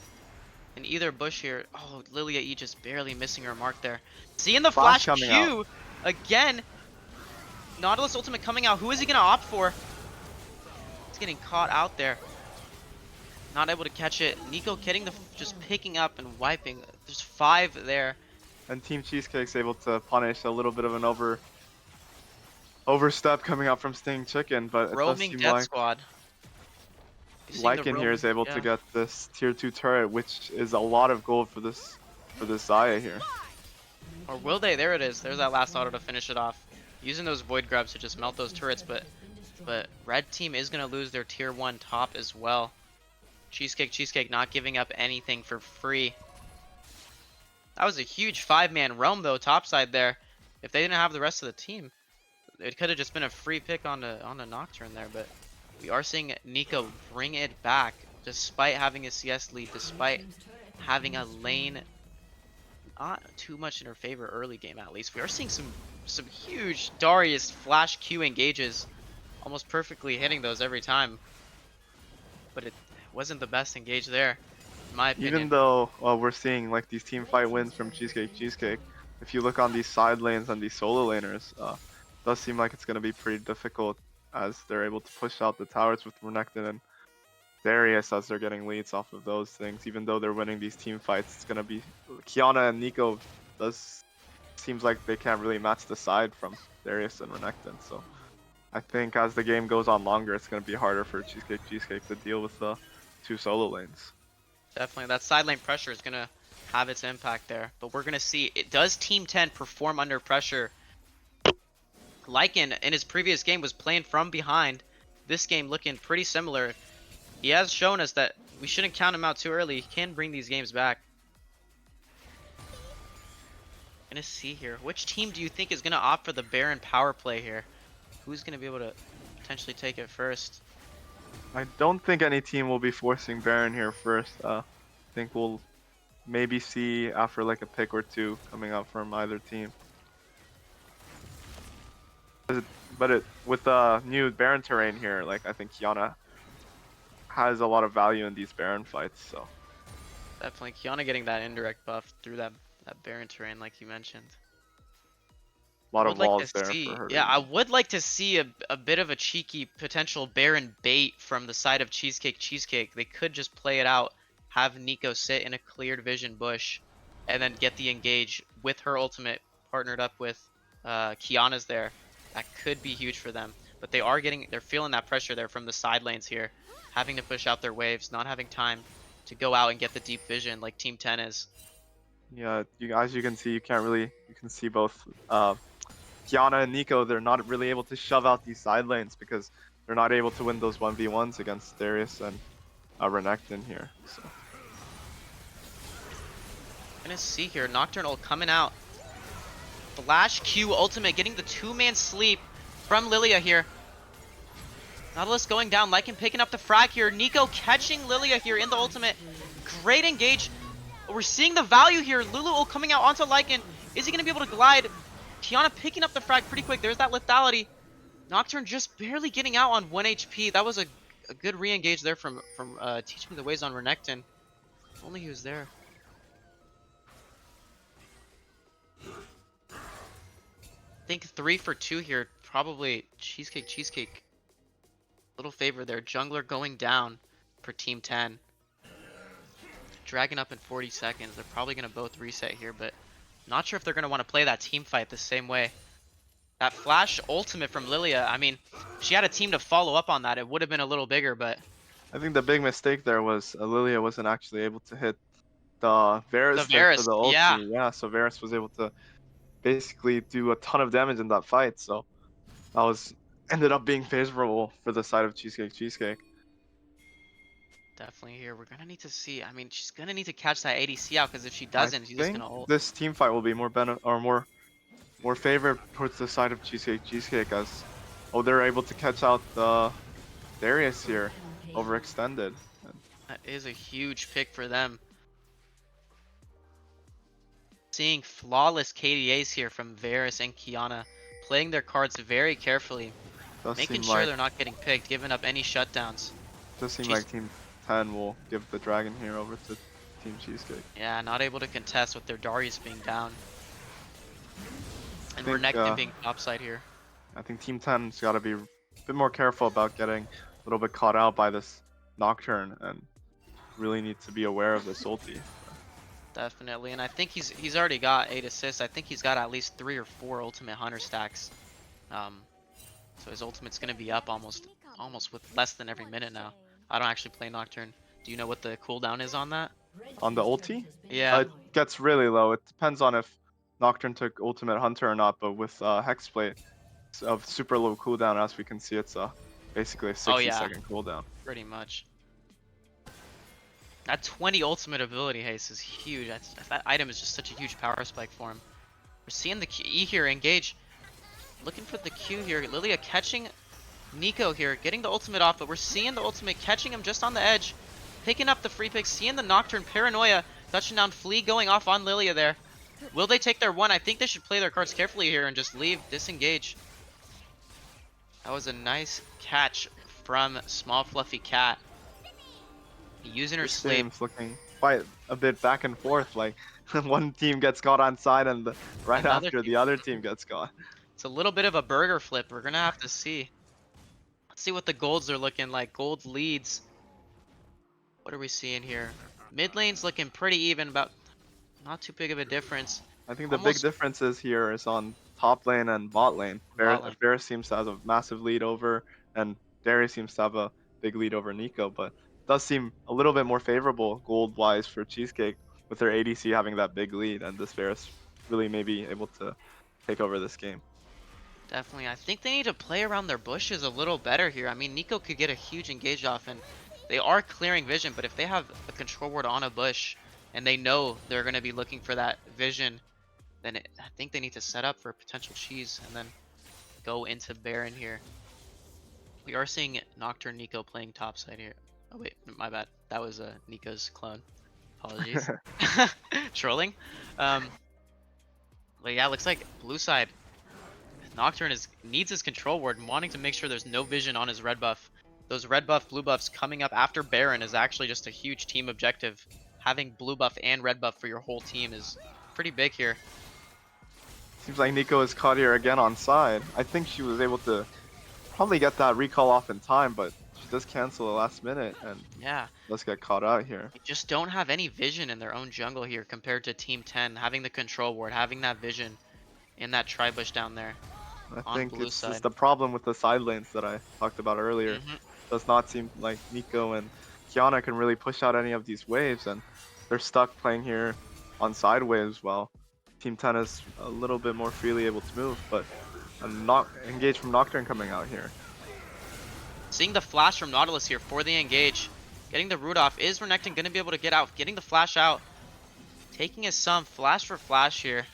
in either bush here. Oh, Lilia E just barely missing her mark there. Seeing the flash coming Q out. again. Nautilus ultimate coming out. Who is he gonna opt for? He's getting caught out there. Not able to catch it. Nico getting just picking up and wiping. There's 5 there. And Team Cheesecake's able to punish a little bit of an overstep coming out from Sting Chicken, but it does Roaming seem Death like Squad. You seeing the Lycan here is able yeah. to get this tier 2 turret, which is a lot of gold for this Xayah here. Or will they? There it is. There's that last auto to finish it off. Using those void grabs to just melt those turrets, but red team is gonna lose their tier 1 top as well. Cheesecake not giving up anything for free. That was a huge 5-man roam though, topside there. If they didn't have the rest of the team, it could have just been a free pick on the Nocturne there, but we are seeing Nico bring it back despite having a CS lead, despite having a lane not too much in her favor early game at least. We are seeing some huge Darius flash Q engages, almost perfectly hitting those every time. But it wasn't the best engage there, in my opinion. Even though we're seeing like these team fight wins from Cheesecake, if you look on these side lanes and these solo laners, it does seem like it's going to be pretty difficult as they're able to push out the towers with Renekton and Darius as they're getting leads off of those things. Even though they're winning these team fights, it's going to be Kiana and Nico seems like they can't really match the side from Darius and Renekton. So I think as the game goes on longer, it's going to be harder for Cheesecake to deal with the 2 solo lanes. Definitely, that side lane pressure is gonna have its impact there. But we're gonna see, does Team 10 perform under pressure? Lycan in his previous game was playing from behind. This game looking pretty similar. He has shown us that we shouldn't count him out too early. He can bring these games back. Gonna see here. Which team do you think is gonna opt for the Baron power play here? Who's gonna be able to potentially take it first? I don't think any team will be forcing Baron here first. I think we'll maybe see after like a pick or 2 coming out from either team. But with the new Baron terrain here, like I think Kiana has a lot of value in these Baron fights. So Definitely, Kiana getting that indirect buff through that Baron terrain, like you mentioned. a lot I of would like walls to there see, for her. yeah, I would like to see a bit of a cheeky potential Baron bait from the side of Cheesecake. They could just play it out, have Nico sit in a cleared vision bush, and then get the engage with her ultimate partnered up with Kiana's there. That could be huge for them. But they're feeling that pressure there from the side lanes here, having to push out their waves, not having time to go out and get the deep vision like Team 10 is. Yeah, as you can see, you can see both Kiana and Nico, they're not really able to shove out these side lanes because they're not able to win those 1v1s against Darius and Renekton here. So. Gonna see here, Nocturnal coming out. Flash Q ultimate, getting the 2-man sleep from Lilia here. Nautilus going down, Lycan picking up the frag here. Nico catching Lilia here in the ultimate. Great engage. We're seeing the value here. Lulu coming out onto Lycan. Is he going to be able to glide? Kiana picking up the frag pretty quick. There's that lethality. Nocturne just barely getting out on 1 HP. That was a good re-engage there from Teach Me the Ways on Renekton. If only he was there. I think 3 for 2 here. Probably Cheesecake. Little favor there. Jungler going down for Team 10. Dragon up in 40 seconds. They're probably going to both reset here, but not sure if they're going to want to play that team fight the same way. That flash ultimate from Lilia, I mean, if she had a team to follow up on that, it would have been a little bigger, but I think the big mistake there was Lilia wasn't actually able to hit the the Varus there for Varus, the yeah, ulti. Yeah, so Varus was able to basically do a ton of damage in that fight. So that was ended up being favorable for the side of Cheesecake. definitely here. We're going to need to see. I mean, she's going to need to catch that ADC out because if she I doesn't, she's just going think to ult. this team fight will be more favored towards the side of Cheesecake as they're able to catch out the Darius here, overextended. That is a huge pick for them. Seeing flawless KDAs here from Varus and Kiana, playing their cards very carefully, Does making seem sure like they're not getting picked, giving up any shutdowns. She's, Team 10 will give the dragon here over to Team Cheesecake. yeah, not able to contest with their Darius being down. I And think Renekton being topside here. I think Team 10's got to be a bit more careful about getting a little bit caught out by this Nocturne and really need to be aware of this ulti. Definitely, and I think he's already got 8 assists. I think he's got at least 3 or 4 ultimate hunter stacks. So his ultimate's gonna be up almost with less than every minute now. I don't actually play Nocturne. Do you know what the cooldown is on that? On the ulti, Yeah. it gets really low. It depends on if Nocturne took Ultimate Hunter or not, but with Hexblade, it's of super low cooldown, as we can see, it's basically a Oh 60 yeah, second cooldown. pretty much. That 20 ultimate ability haste is huge. That item is just such a huge power spike for him. We're seeing the E here engage. Looking for the Q here. Lilia catching Nico here, getting the ultimate off, but we're seeing the ultimate catching him just on the edge. Picking up the free pick, seeing the Nocturne Paranoia, touching down Flea going off on Lilia there. Will they take their one? I think they should play their cards carefully here and just leave, disengage. That was a nice catch from Small Fluffy Cat. Using her This sleep. game's looking quite a bit back and forth. Like one team gets caught on side, and right Another after team. the other team gets caught. It's a little bit of a burger flip. We're gonna have to see. Let's see what the golds are looking like. Gold leads. What are we seeing here? Mid lane's looking pretty even, about not too big of a difference. I think the big differences here is on top lane and bot lane. Bot lane. Varus seems to have a massive lead over, and Darius seems to have a big lead over Nico, but it does seem a little bit more favorable gold-wise for Cheesecake with their ADC having that big lead, and this Varus really may be able to take over this game. Definitely. I think they need to play around their bushes a little better here. I mean, Nico could get a huge engage off, and they are clearing vision, but if they have a control ward on a bush, and they know they're going to be looking for that vision, then I think they need to set up for a potential cheese, and then go into Baron here. We are seeing Nocturne Nico playing topside here. Oh wait, my bad. That was Nico's clone. Apologies. Trolling. But yeah, looks like blue side. Nocturne needs his control ward and wanting to make sure there's no vision on his red buff. Those red buff, blue buffs coming up after Baron is actually just a huge team objective. Having blue buff and red buff for your whole team is pretty big here. Seems like Nico is caught here again on side. I think she was able to probably get that recall off in time, but she does cancel the last minute and Yeah. does get caught out here. They just don't have any vision in their own jungle here compared to Team 10. Having the control ward, having that vision in that tri-bush down there. I On think blue it's side. just the problem with the side lanes that I talked about earlier. Does not seem like Nico and Kiana can really push out any of these waves, and they're stuck playing here on side waves while Team 10 is a little bit more freely able to move, but not engage from Nocturne coming out here. Seeing the flash from Nautilus here for the engage. Getting the root off. Is Renekton going to be able to get out? Getting the flash out. Taking his sum. Flash for flash here.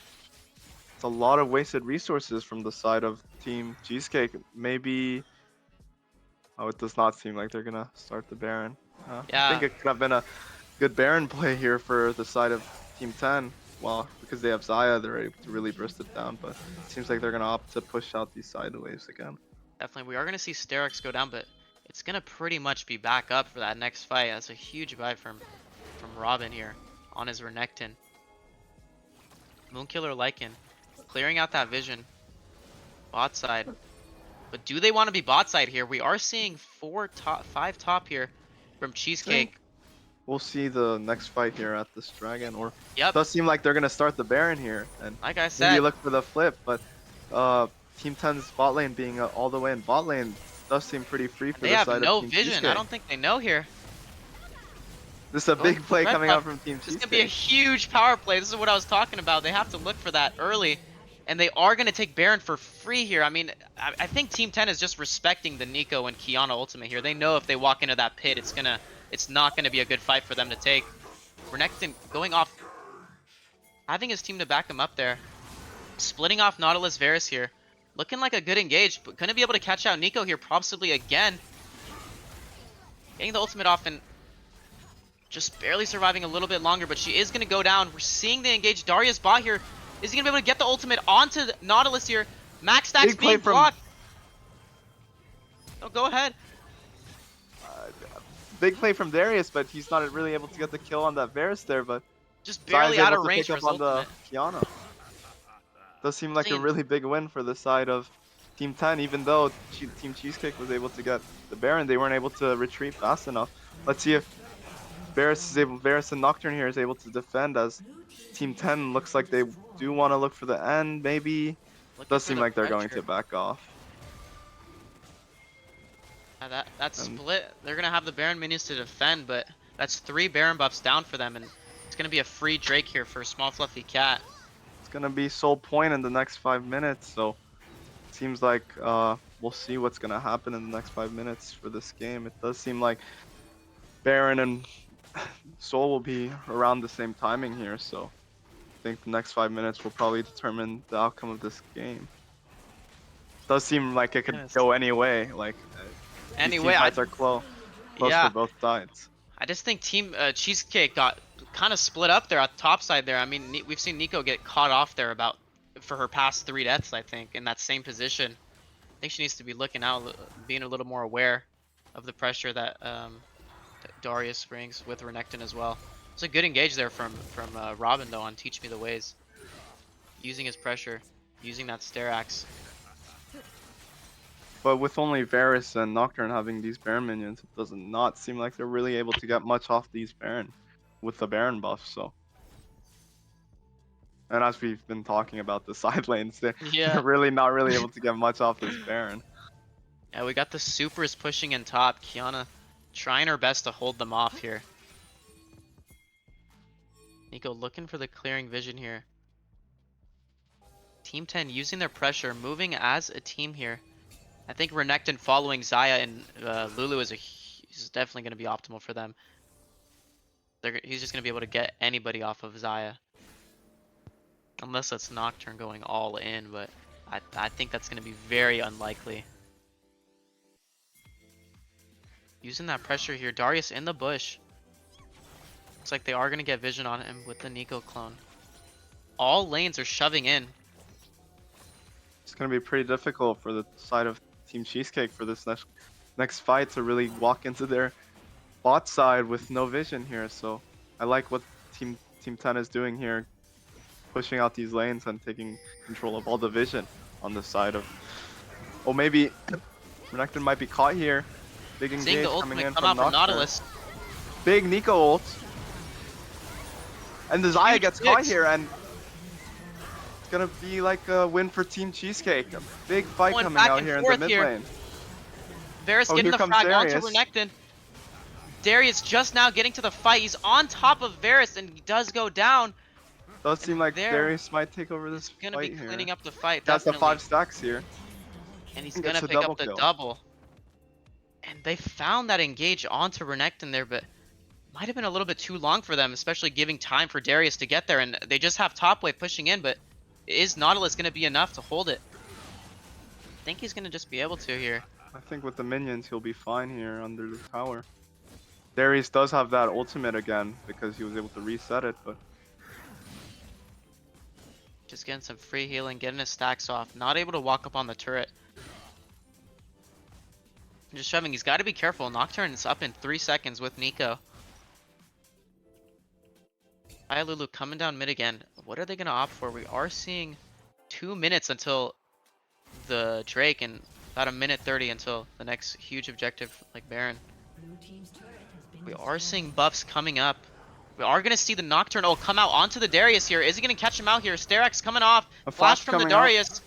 It's a lot of wasted resources from the side of Team Cheesecake. Maybe... Oh, it does not seem like they're going to start the Baron. Yeah. I think it could have been a good Baron play here for the side of Team 10. Well, because they have Xayah, they're able to really burst it down, but it seems like they're going to opt to push out these side waves again. Definitely. We are going to see Sterix go down, but it's going to pretty much be back up for that next fight. That's a huge buy from Robin here on his Renekton. Moonkiller Lycan clearing out that vision. Bot side. But do they want to be bot side here? We are seeing 5 top here from I Cheesecake. think we'll see the next fight here at this dragon, or Yep, does seem like they're gonna start the Baron here, and like I maybe said, look for the flip. But Team 10's bot lane being all the way in bot lane does seem pretty free for they the have side of no Team vision. I Cheesecake. don't think they know here. This is a Going big for the play red coming buff. out from Team This is going to be a Cheesecake. huge power play. This is what I was talking about. They have to look for that early. And they are going to take Baron for free here. I mean, I think Team 10 is just respecting the Nico and Kiana ultimate here. They know if they walk into that pit, it's not going to be a good fight for them to take. Renekton going off, having his team to back him up there. Splitting off Nautilus Varus here. Looking like a good engage, but going to be able to catch out Nico here possibly again. Getting the ultimate off and just barely surviving a little bit longer, but she is going to go down. We're seeing the engage. Darius bot here. Is he going to be able to get the ultimate onto Nautilus here? Max stacks Big play being from blocked. Oh, go ahead. big play from Darius, but he's not really able to get the kill on that Varus there. But Just Zaya's barely out able of to range pick for up his on the ultimate. Kiana. Does seem like a Clean. really big win for the side of Team 10, even though Team Cheesecake was able to get the Baron, they weren't able to retreat fast enough. Let's see if Varus and Nocturne here is able to defend, as Team 10 looks like they do want to look for the end, maybe. Looking Does for seem the like they're going to pressure. back off. That And split, they're going to have the Baron minions to defend, but that's 3 Baron buffs down for them, and it's going to be a free Drake here for a small fluffy cat. it's going to be sole point in the next 5 minutes, so seems like we'll see what's going to happen in the next 5 minutes for this game. It does seem like Baron and Soul will be around the same timing here, so I think the next 5 minutes will probably determine the outcome of this game. Does seem like it could Yes. go any way. Like these team Anyway, fights are close for yeah, both sides. I just think Team Cheesecake got kind of split up there at the top side there. I mean, we've seen Nico get caught off there for her past 3 deaths, I think, in that same position. I think she needs to be looking out, being a little more aware of the pressure that Darius brings with Renekton as well. It's a good engage there from Robin though on Teach Me the Ways. Using his pressure, using that Stair Axe. But with only Varus and Nocturne having these Baron minions, it does not seem like they're really able to get much off these Baron with the Baron buff. So, and as we've been talking about the side lanes, they're Yeah. really not really able to get much off this Baron. Yeah, we got the supers pushing in top. Kiana trying her best to hold them off here. Nico looking for the clearing vision here. Team 10 using their pressure, moving as a team here. I think Renekton following Xayah and Lulu is definitely going to be optimal for them. He's just going to be able to get anybody off of Xayah. Unless it's Nocturne going all in, but I think that's going to be very unlikely. Using that pressure here, Darius in the bush. Looks like they are going to get vision on him with the Nico clone. All lanes are shoving in. It's going to be pretty difficult for the side of Team Cheesecake for this next fight to really walk into their bot side with no vision here. So I like what Team 10 is doing here, pushing out these lanes and taking control of all the vision on the side of. Oh, maybe Renekton might be caught here. Big engage Seeing the coming ultimate in come out from Nocturne. Nautilus. Big Nico ult. And the Xayah Huge gets caught picks. here, and it's gonna be like a win for Team Cheesecake. A big fight Going coming back out and here in the forth mid here. lane. Varus Oh, getting here the comes frag onto Darius. Renekton. Darius just now getting to the fight. He's on top of Varus and he does go down. Does And seem like there Darius might take over this he's going to be fight here. cleaning up the fight, That's the definitely. 5 stacks here. And he's and going gets to a pick double up the kill. double. And they found that engage onto Renekton there, but might have been a little bit too long for them, especially giving time for Darius to get there. And they just have top wave pushing in, but is Nautilus going to be enough to hold it? I think he's going to just be able to here. I think with the minions, he'll be fine here under the tower. Darius does have that ultimate again because he was able to reset it, but Just getting some free healing, getting his stacks off. Not able to walk up on the turret. Just shoving. He's got to be careful. Nocturne is up in 3 seconds with Nico. Lulu coming down mid again. What are they going to opt for? We are seeing 2 minutes until the Drake, and About a minute 30 until the next huge objective like Baron. We are seeing buffs coming up. We are going to see the Nocturnal come out onto the Darius here. Is he going to catch him out here? Sterak's coming off. A Flash flash from the coming out. Darius.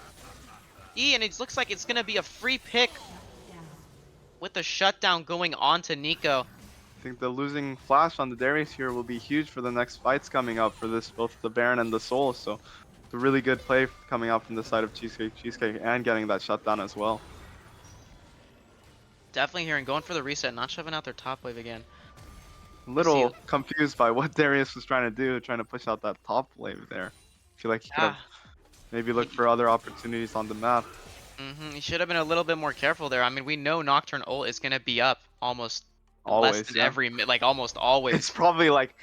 And it looks like it's going to be a free pick with the shutdown going on to Nico. I think the losing flash on the Darius here will be huge for the next fights coming up for this, both the Baron and the Soul. So it's a really good play coming out from the side of Cheesecake and getting that shutdown as well. Definitely hearing going for the reset, not shoving out their top wave again. A You see, little confused by what Darius was trying to do, trying to push out that top wave there. I feel like he could yeah, have maybe looked for other opportunities on the map. he should have been a little bit more careful there. I mean, we know Nocturne ult is going to be up almost less Always, than yeah. every, like almost It's always. probably like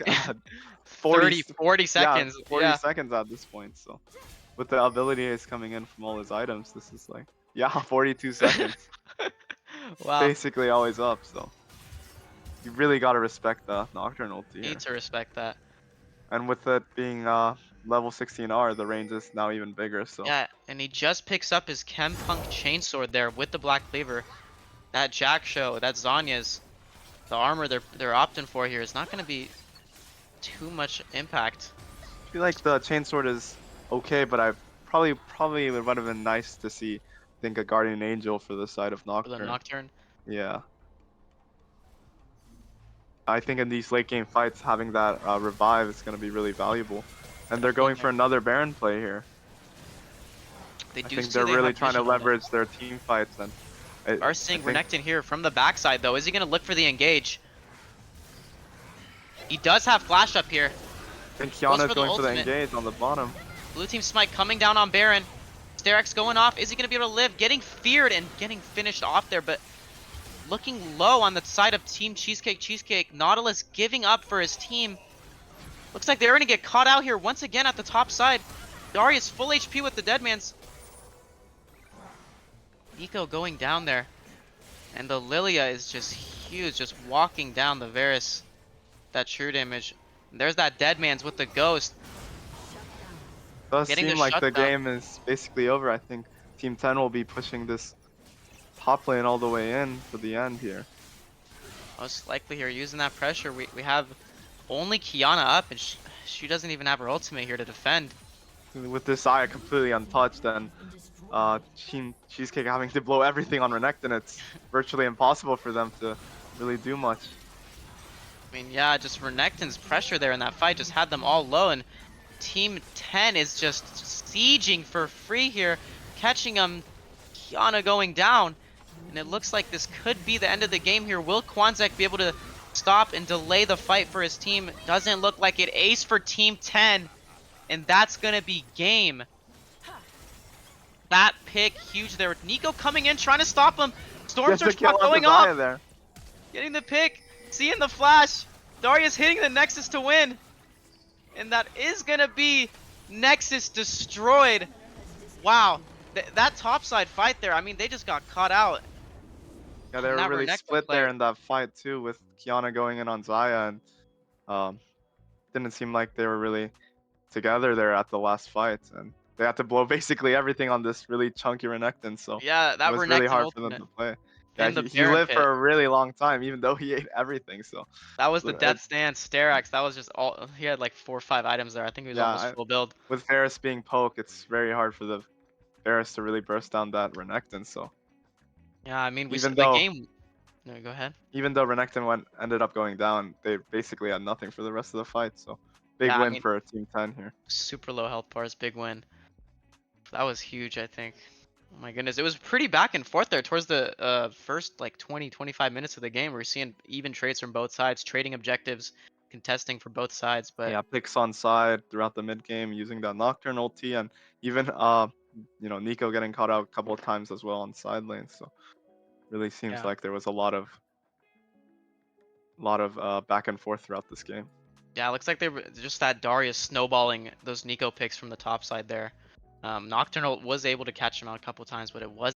40, 30, 40 yeah, seconds. 40 Yeah. seconds at this point. So with the ability is coming in from all his items, this is like, yeah, 42 seconds. Wow. Basically always up, so you really got to respect the Nocturne ulti Need here. to respect that. And with it being level 16R, the range is now even bigger, so Yeah, and he just picks up his Chempunk Chainsword there with the Black Cleaver. That Jack Show, that Zanya's, the armor they're opting for here is not going to be too much impact I feel like the Chainsword is okay, but I probably it would have been nice to see, I think, a Guardian Angel for the side of for the Nocturne. Nocturne. Yeah. I think in these late game fights, having that revive is going to be really valuable. And they're Definitely going for might. another Baron play here. They I do think see they're they really have trying to vision on it. leverage their team fights. And Are I seeing think, Renekton here from the backside though. Is he going to look for the engage? He does have flash up here. I think Goes Kiana's for the going for the ultimate. engage on the bottom. Blue team smite coming down on Baron. Sterak's going off. Is he going to be able to live? Getting feared and getting finished off there, but looking low on the side of Team Cheesecake. Nautilus giving up for his team. Looks like they're going to get caught out here once again at the top side. Darius full HP with the Deadman's. Nico going down there. And the Lilia is just huge, just walking down the Varus. That true damage. And there's that Deadman's with the Ghost. Does Getting the seem like the shutdown. game is basically over. I think Team 10 will be pushing this top lane all the way in for the end here. Most likely here, using that pressure. We have only Kiana up, and she doesn't even have her ultimate here to defend. With this Aya completely untouched and Team Cheesecake having to blow everything on Renekton, it's virtually impossible for them to really do much. I mean, yeah, just Renekton's pressure there in that fight just had them all low, and Team 10 is just sieging for free here, catching them. Kiana going down, and it looks like this could be the end of the game here. Will Kwanzek be able to stop and delay the fight for his team? Doesn't look like it. Ace for Team 10, and that's gonna be game. That pick huge there. Nico coming in, trying to stop him. Storm Gets the Surge kill pop on going the off. Aya there. Getting the pick. Seeing the flash. Darius hitting the Nexus to win. And that is gonna be Nexus destroyed. Wow. That topside fight there, I mean, they just got caught out. Yeah, they And were that really Renekton split there play. in that fight too, with Kiana going in on Zaya, and um, didn't seem like they were really together there at the last fight, and they had to blow basically everything on this really chunky Renekton, so Yeah, it that was really Renekton hard for them ultimate to play. Yeah, in the he Baron lived pit. for a really long time, even though he ate everything. So, That was the so Death Stance Sterax. That was just all. He had like 4 or 5 items there. I think he was yeah, almost full build. with Varus being poke, it's very hard for the Varus to really burst down that Renekton. So Yeah, I mean, even the though game. No, go ahead. Renekton ended up going down, they basically had nothing for the rest of the fight. So big Yeah, I win mean, for Team 10 here. super low health bars, big win. That was huge, I think. Oh my goodness, it was pretty back and forth there towards the first like 20-25 minutes of the game. We're seeing even trades from both sides, trading objectives, contesting for both sides. But Yeah, picks on side throughout the mid game using that Nocturne ulti, and even Nico getting caught out a couple of times as well on side lanes. So really seems yeah, like there was a lot of back and forth throughout this game. yeah, it looks like they were just that Darius snowballing those Nico picks from the top side there. Nocturnal was able to catch him out a couple times, but it was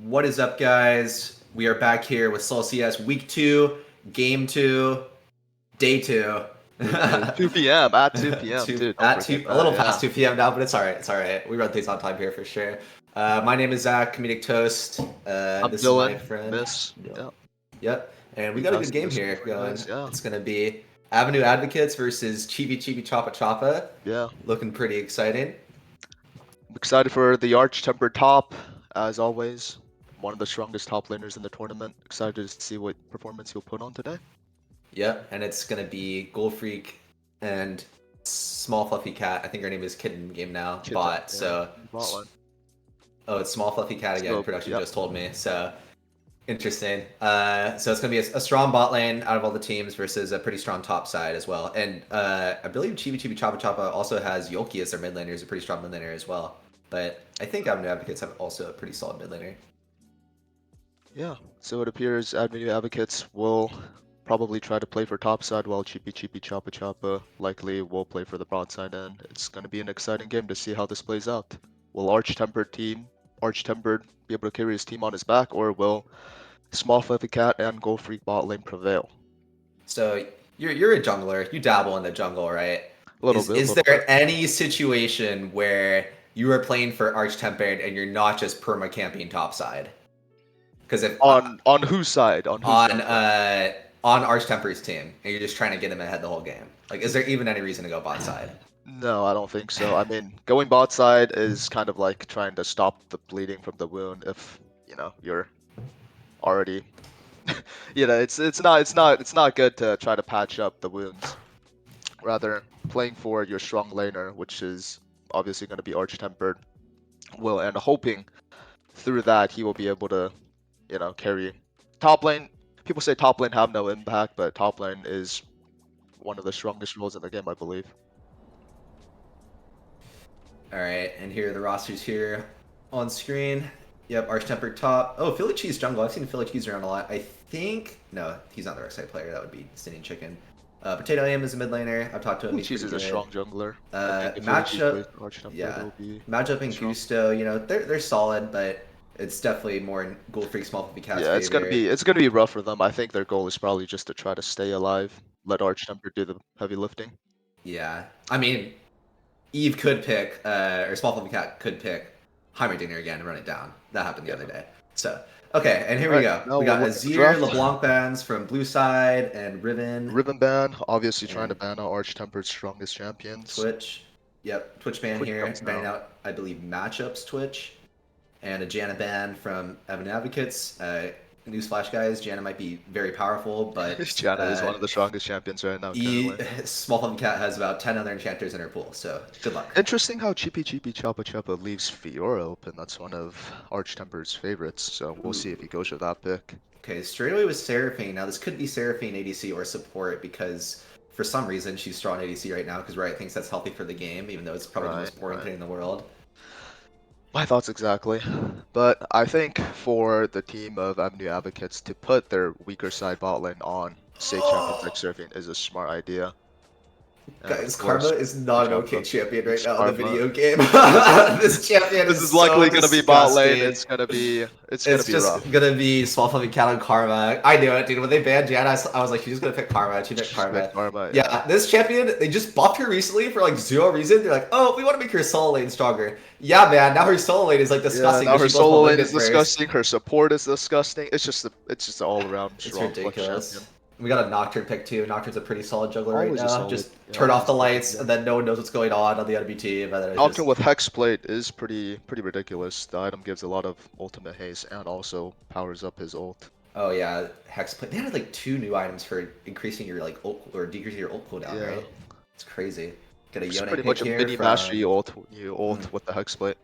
What is up, guys? We are back here with SLOLCS Week 2, Game 2, Day 2. 2 p.m. at 2 p.m. Dude, don't forget A little that. past Yeah. 2 p.m. now, but it's all right. It's all right. We run things on time here for sure. My name is Zach, Comedic Toast. I'm This is my Dylan. friend. Miss. Yeah. Yep. And we You got a guys good game listen here for you going. guys. Yeah. It's going to be Avenue Advocates versus Chibi Chibi Choppa Choppa. Yeah. Looking pretty exciting. I'm excited for the Arch Tempered top, as always. One of the strongest top laners in the tournament. Excited to see what performance he'll put on today. Yep, and it's gonna be Gold Freak and Small Fluffy Cat. I think her name is Kitten Game now. Kitten, Bot. yeah. So Bot line. oh, it's Small Fluffy Cat again. So, Production yep. just told me. So interesting. So it's gonna be a strong bot lane out of all the teams versus a pretty strong top side as well. And I believe Chibi Chibi Choppa Choppa also has Yoki as their mid laner, who's a pretty strong mid laner as well. But I think Avenue Advocates have also a pretty solid mid laner. Yeah. So it appears Avenue Advocates will probably try to play for top side while Chippy Chippy Choppa Choppa likely will play for the bot side, and it's going to be an exciting game to see how this plays out. Will Arch Tempered be able to carry his team on his back, or will Small Fluffy Cat and Gold Freak bot lane prevail? So you're a jungler. You dabble in the jungle, right? A little bit. Is there any situation where you are playing for Arch Tempered and you're not just perma camping topside? Because if on whose side? On whose side? On Arch Tempered's team, and you're just trying to get him ahead the whole game. Like, is there even any reason to go bot side? No, I don't think so. I mean, going bot side is kind of like trying to stop the bleeding from the wound if, you're already it's not good to try to patch up the wounds. Rather, playing for your strong laner, which is obviously going to be Arch Tempered, and hoping through that he will be able to, carry top lane. People say top lane have no impact, but top lane is one of the strongest roles in the game, I believe. All right, and here are the rosters here on screen. Yep, Arch Tempered top. Oh, Philly Cheese jungle. I've seen Philly Cheese around a lot. I think no, he's not the right side player. That would be Stinning Chicken. Potato AM is a mid laner. I've talked to him. Philly Cheese is a strong jungler. Matchup, Matchup and Gusto. They're solid, but it's definitely more in Gold Freak Small Fluffy Cat's Yeah, it's gonna be rough for them. I think their goal is probably just to try to stay alive, let Arch Tempered do the heavy lifting. Yeah, I mean, Eve could pick, or Small Fluffy Cat could pick Heimerdinger again and run it down. That happened the other day. So, okay, and here we go. We got Azir, LeBlanc bans from blue side, and Riven. Riven ban, obviously trying to ban out Arch Tempered's strongest champions. Twitch. Yep, Twitch ban here. Banning out, I believe, matchups Twitch. And a Janna ban from Avenue Advocates. Newsflash, guys, Janna might be very powerful, but Janna is one of the strongest champions right now. Small Fluffy Cat has about 10 other enchanters in her pool, so good luck. Interesting how Chippy Chippy Choppa Choppa leaves Fiora open. That's one of Arch Tempered's favorites, so we'll see if he goes with that pick. Okay, straight away with Seraphine. Now this could be Seraphine ADC or support because for some reason she's strong ADC right now because Riot thinks that's healthy for the game, even though it's probably the most boring thing in the world. My thoughts exactly. But I think for the team of Avenue Advocates to put their weaker side bot lane on safe champions like Seraphine is a smart idea. Guys, Karma is not an okay champion right now in the video game. This champion is likely going to be bot lane. It's going to be rough. Gonna be Small Fluffy Cat on Karma. I knew it, dude. When they banned Janna, I was like, she's just gonna pick Karma. She picked Karma. Yeah, this champion, they just buffed her recently for like zero reason. They're like, oh, we want to make her solo lane stronger. Yeah, man. Now her solo lane is like disgusting. Yeah, now her solo lane is disgusting. Her support is disgusting. It's just an all around strong. It's ridiculous. We got a Nocturne pick too. Nocturne's a pretty solid juggler right now. Just turn off the lights and then no one knows what's going on the enemy team. Nocturne with Hexplate is pretty ridiculous. The item gives a lot of ultimate haste and also powers up his ult. Oh yeah, Hexplate. They had like 2 new items for increasing your like ult or decreasing your ult cooldown, right? It's crazy. Get a Yone pretty pick much a here mini mastery ult. You ult with the Hexplate.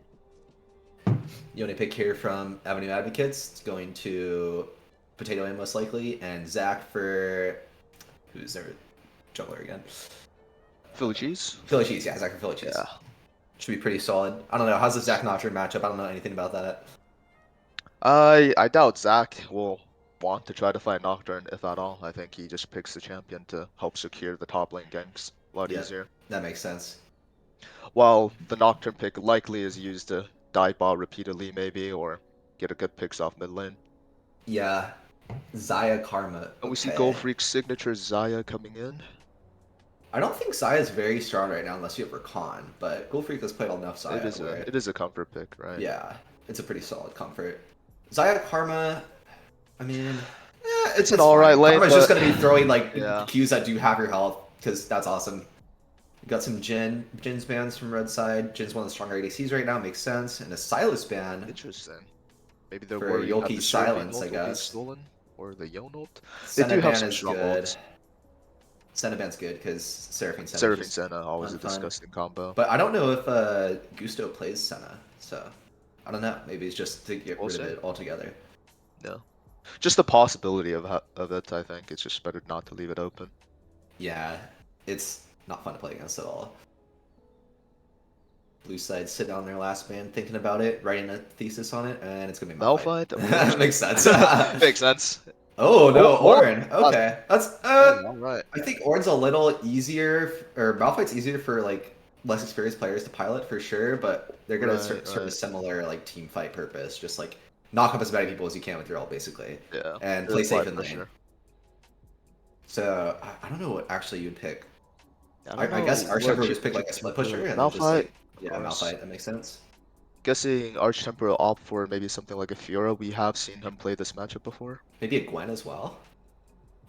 Yone pick here from Avenue Advocates. It's going to Potato in most likely, and Zach for who's their juggler again? Philly Cheese? Philly Cheese, yeah, Zach for Philly Cheese. Yeah. Should be pretty solid. I don't know, how's the Zach Nocturne matchup? I don't know anything about that. I doubt Zach will want to try to fight Nocturne, if at all. I think he just picks the champion to help secure the top lane ganks a lot easier. That makes sense. While the Nocturne pick likely is used to die bot repeatedly maybe, or get a good picks off mid lane. Yeah. Xayah Karma. And we see Okay. Gold Freak's signature Xayah coming in. I don't think Xayah is very strong right now unless you have Rakan, but Gold Freak has played enough Xayah where It is a comfort pick, right? yeah, it's a pretty solid comfort. Xayah Karma, I mean, It's an alright fine. lane. Karma's just gonna be throwing like Yeah. Qs that do have your health, because that's awesome. You got some Jhin. Jin's bans from red side. Jin's one of the stronger ADCs right now, makes sense. And a Silas ban. Interesting. Maybe they're For worried that Yoki's the silence, Seraphine I ult will be guess. stolen, or the Yone ult. They Senna do have ban some is strong good. ults. Senna ban's good because Seraphine Senna. Seraphine just Senna, always a fun. disgusting combo. But I don't know if Gusto plays Senna, so I don't know. Maybe it's just to get rid of it altogether. No. Just the possibility of it, I think. It's just better not to leave it open. Yeah, it's not fun to play against at all. Blue side sit down their last ban thinking about it, writing a thesis on it, and it's gonna be Malphite? Makes sense. Makes sense. Oh no, Oh, Orin. Okay, that's Alright. I think Orin's a little easier, or Malphite's easier for like less experienced players to pilot for sure, but they're gonna serve a similar like team fight purpose, just like knock up as many people as you can with your ult basically, Yeah. and play safe in for lane. sure. So I don't know what actually you'd pick. I guess Archtempo would just pick like a split pusher and then just like Malphite. Malphite. That makes sense. Guessing Archtempo will opt for maybe something like a Fiora. We have seen him play this matchup before. Maybe a Gwen as well.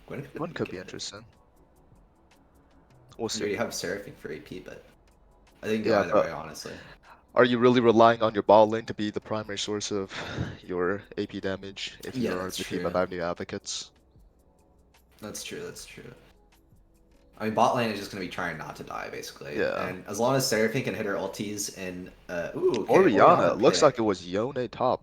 Gwen Could be interesting. We'll You see. already have Seraphine for AP, but I think Yeah, either way, honestly. Are you really relying on your bot lane to be the primary source of your AP damage if you Yeah, are that's the team true. of Avenue Advocates? That's true. That's true. I mean, bot lane is just gonna be trying not to die, basically. Yeah. And as long as Seraphine can hit her ultis and ooh, okay, Orianna. Looks pick. like it was Yone top,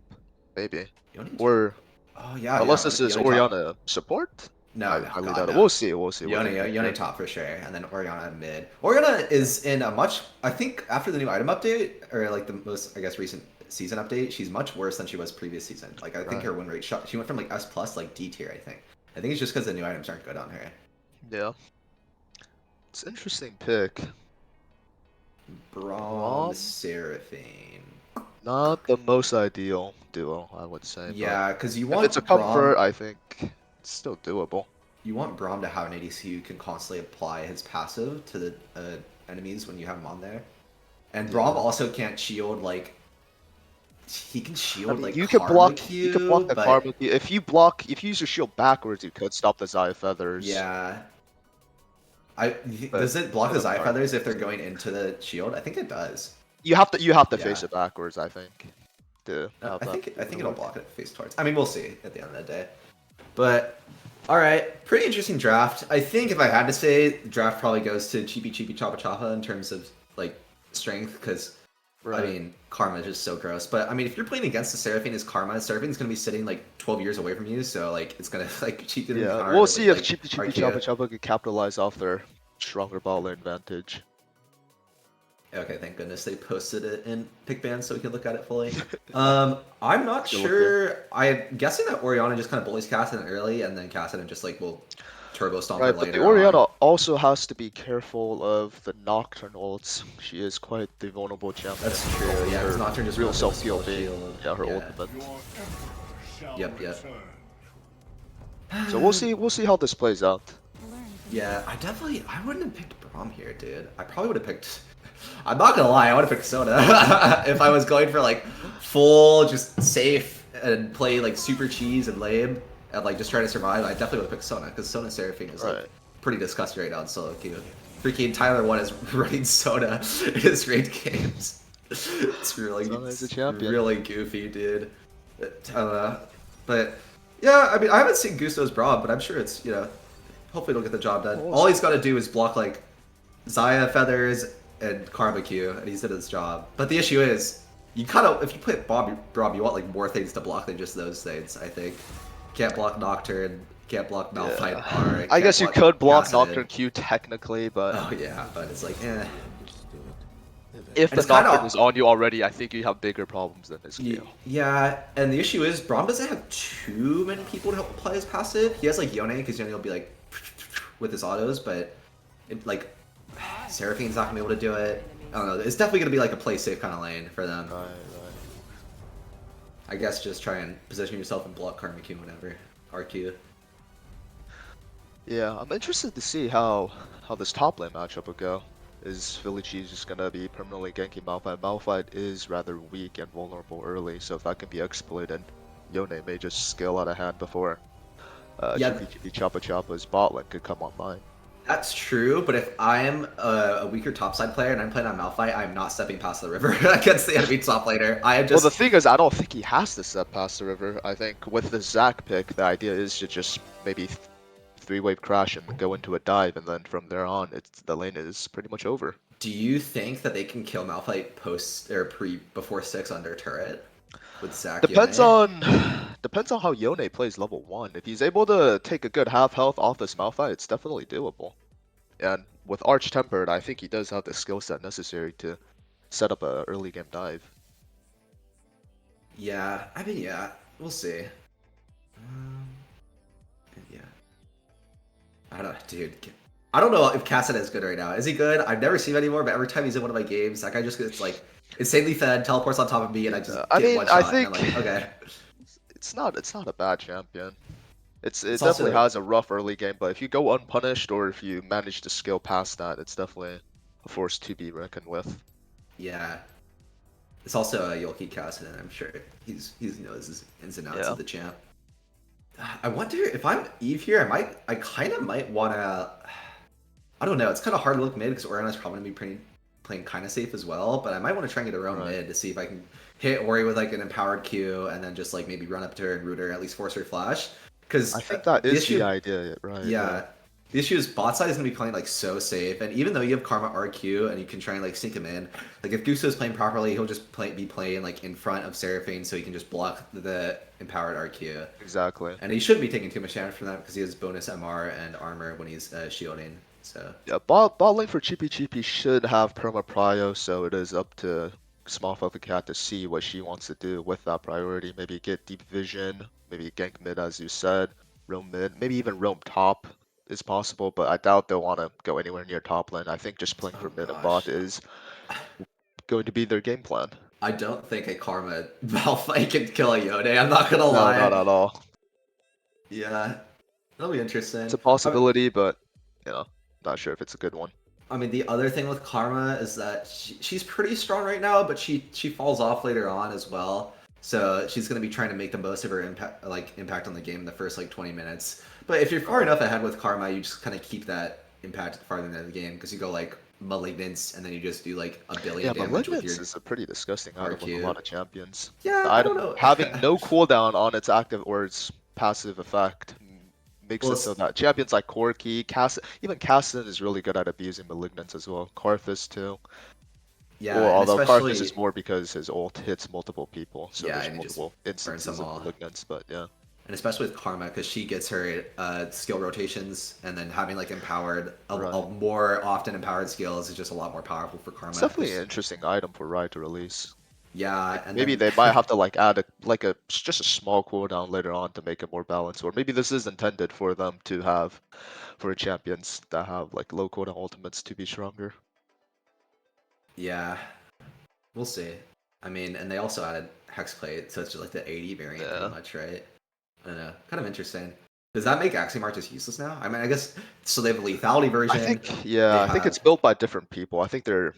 maybe. Yone Or oh yeah, unless yeah, this is Yone Orianna support? No, I no, highly God, doubt it. no. We'll see. We'll see. what they pick Yone here. top for sure, and then Orianna mid. Orianna is in a much. I think after the new item update, or like the most, I guess, recent season update, she's much worse than she was previous season. Like I think her win rate shot. She went from like S plus like D tier. I think. I think it's just because the new items aren't good on her. Yeah. It's an interesting pick. Braum Seraphine. Not the most ideal duo, I would say. Yeah, because you But want if it's a comfort, Braum, I think it's still doable. you want Braum to have an ADC who can constantly apply his passive to the enemies when you have him on there. And Braum also can't shield like he can shield like you could block Karma the but- Karma Q. If you use your shield backwards, you could stop the Xayah feathers. Yeah. Does it block the Xayah feathers if they're going into the shield? I think it does. You have to Yeah. face it backwards, I think. I think it'll block it face towards. I mean, we'll see at the end of the day. But all right, pretty interesting draft. I think if I had to say, the draft probably goes to Cheapy Choppa Choppa in terms of like strength, because I mean, Karma is just so gross. But I mean, if you're playing against the Seraphine as Karma, Seraphine's gonna be sitting like 12 years away from you, so like it's gonna like cheat. Yeah, we'll see if Cheapy Choppa Choppa can capitalize off their stronger ball lane advantage. Okay, thank goodness they posted it in pick band so we can look at it fully. I'm not sure. I'm guessing that Orianna just kind of bullies Kassadin early, and then Kassadin just like will turbo stomp her Right, but later the Orianna on. also has to be careful of the Nocturne ults. She is quite the vulnerable champion. That's true. Yeah, her because Nocturne just real runs self with heal full being shield. her Yeah. ultimate. Yep. So we'll see how this plays out. Yeah, I wouldn't have picked Braum here, dude. I probably would have picked. I'm not gonna lie, I would have picked Soda if I was going for like full, just safe and play like super cheese and lame and like just try to survive. I definitely would have picked Sona because Sona Seraphine is like pretty disgusting right now in solo queue. Freaking Tyler 1 is running Soda in his ranked games. It's really goofy, dude. But yeah, I mean, I haven't seen Gusto's Braum, but I'm sure it's, you know, hopefully it'll get the job done. All he's got to do is block like Xayah feathers and Karma Q, and he's did his job. But the issue is, you kind of, if you play Braum, you want like more things to block than just those things. I think can't block Nocturne, can't block Malphite R. I guess you could block Nocturne Q technically, but oh yeah, but it's like if the Nocturne is on you already, I think you have bigger problems than his Q. Yeah, and the issue is Braum doesn't have too many people to help apply his passive. He has like Yone, because Yone will be like with his autos, but like Seraphine's not gonna be able to do it. I don't know. It's definitely gonna be like a play safe kind of lane for them. Right. I guess just try and position yourself and block Karma Q whenever. RQ. Yeah, I'm interested to see how this top lane matchup will go. Is Philly Cheese just gonna be permanently ganking Malphite? Malphite is rather weak and vulnerable early, so if that can be exploited, Yone may just scale out of hand before Yeah, Chippy Chippy Choppa Choppa's bot lane could come online. that's true, but if I'm a weaker topside player and I'm playing on Malphite, I'm not stepping past the river against the enemy top laner. I am Well, the just thing is, I don't think he has to step past the river. I think with the Zac pick, the idea is to just maybe three-wave crash and go into a dive, and then from there on, the lane is pretty much over. Do you think that they can kill Malphite post or before 6 under turret with Zac Depends Yone? on depends on how Yone plays level 1. If he's able to take a good half health off this Malphite, it's definitely doable. And with Arch Tempered, I think he does have the skill set necessary to set up a early game dive. Yeah, I mean, yeah, we'll see. Um, yeah, I don't know, dude. I don't know if Cassidy is good right now. Is he good? I've never seen him anymore, but every time he's in one of my games, that guy just gets like insanely fed, teleports on top of me, and I just I get mean, one I shot, and I'm think like, okay. it's not a bad champion. It It's definitely also has a rough early game, but if you go unpunished or if you manage to scale past that, it's definitely a force to be reckoned with. yeah. It's also a Yolki Cassidy, and I'm sure he knows his ins and outs Yeah. of the champ. I wonder if I'm Eve here, I kind of might wanna. I don't know. It's kind of hard to look mid because Oriana's probably gonna be playing kind of safe as well. But I might want to try and get around Right. mid to see if I can hit Ori with like an empowered Q and then just like maybe run up to her and root her, at least force her flash. I Because think that the is the issue, idea, right? yeah, the issue is bot side is gonna be playing like so safe. And even though you have Karma RQ and you can try and like sneak him in, like if Gusto is playing properly, he'll just be playing like in front of Seraphine so he can just block the empowered RQ. Exactly. And he shouldn't be taking too much damage from that because he has bonus MR and armor when he's shielding. So. Yeah, bot lane for Chippy Chippy should have perma prio, so it is up to Small Fluffy Cat to see what she wants to do with that priority. Maybe get deep vision, maybe gank mid as you said, roam mid, maybe even roam top is possible, but I doubt they'll want to go anywhere near top lane. I think just playing Oh for mid and bot gosh. is going to be their game plan. I don't think a Karma Malphite can kill a Yone, I'm not gonna No, not lie. at all. Yeah, that'll be It's interesting. a possibility, but not sure if it's a good one. I mean, the other thing with Karma is that she's pretty strong right now, but she falls off later on as well. So she's gonna be trying to make the most of her impact on the game in the first like 20 minutes. But if you're far enough ahead with Karma, you just kind of keep that impact farther into the game because you go like Malignance and then you just do like a billion Yeah, damage with your Malignance is a pretty disgusting item with a RQ. lot of champions. The Yeah, I don't item know. having no cooldown on its active or its passive effect makes Well, it so that champions like Corki, even Cassidon is really good at abusing Malignance as well. Karthus too. Well, yeah, and although Karthus especially is more because his ult hits multiple people, so yeah, there's and he just multiple burns them instances of all. Malignance, but yeah. And especially with Karma, because she gets her skill rotations, and then having like empowered, Right. a more often empowered skills is just a lot more powerful for It's Karma. definitely an interesting item for Riot to release. Yeah, Like and maybe then they might have to like add just a small cooldown later on to make it more balanced, or maybe this is intended for them to have for champions that have like low cooldown ultimates to be stronger. yeah, we'll see. I mean, and they also added Hexplate, so it's just like the 80 variant pretty Yeah. much, right? I don't know, kind of interesting. Does that make Axiomar just useless now? I mean, I guess so. They have a lethality I version. think yeah, They I think it's have built by different people. I think they're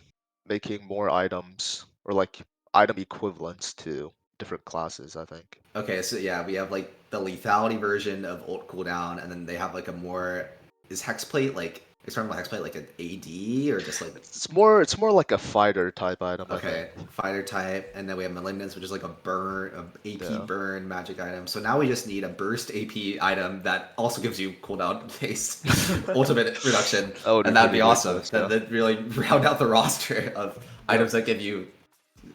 making more items or like item equivalents to different classes, I think. okay, so yeah, we have like the lethality version of ult cooldown, and then they have like a more is Hexplate like experimental Hexplate like an AD or just like It's more like a fighter type item, I think. okay fighter type, and then we have Malignance, which is like a burn, a AP Yeah. burn magic item. So now we just need a burst AP item that also gives you cooldown based ultimate reduction, That would be and that'd pretty be awesome. ridiculous, yeah. That'd really round out the roster of items that give you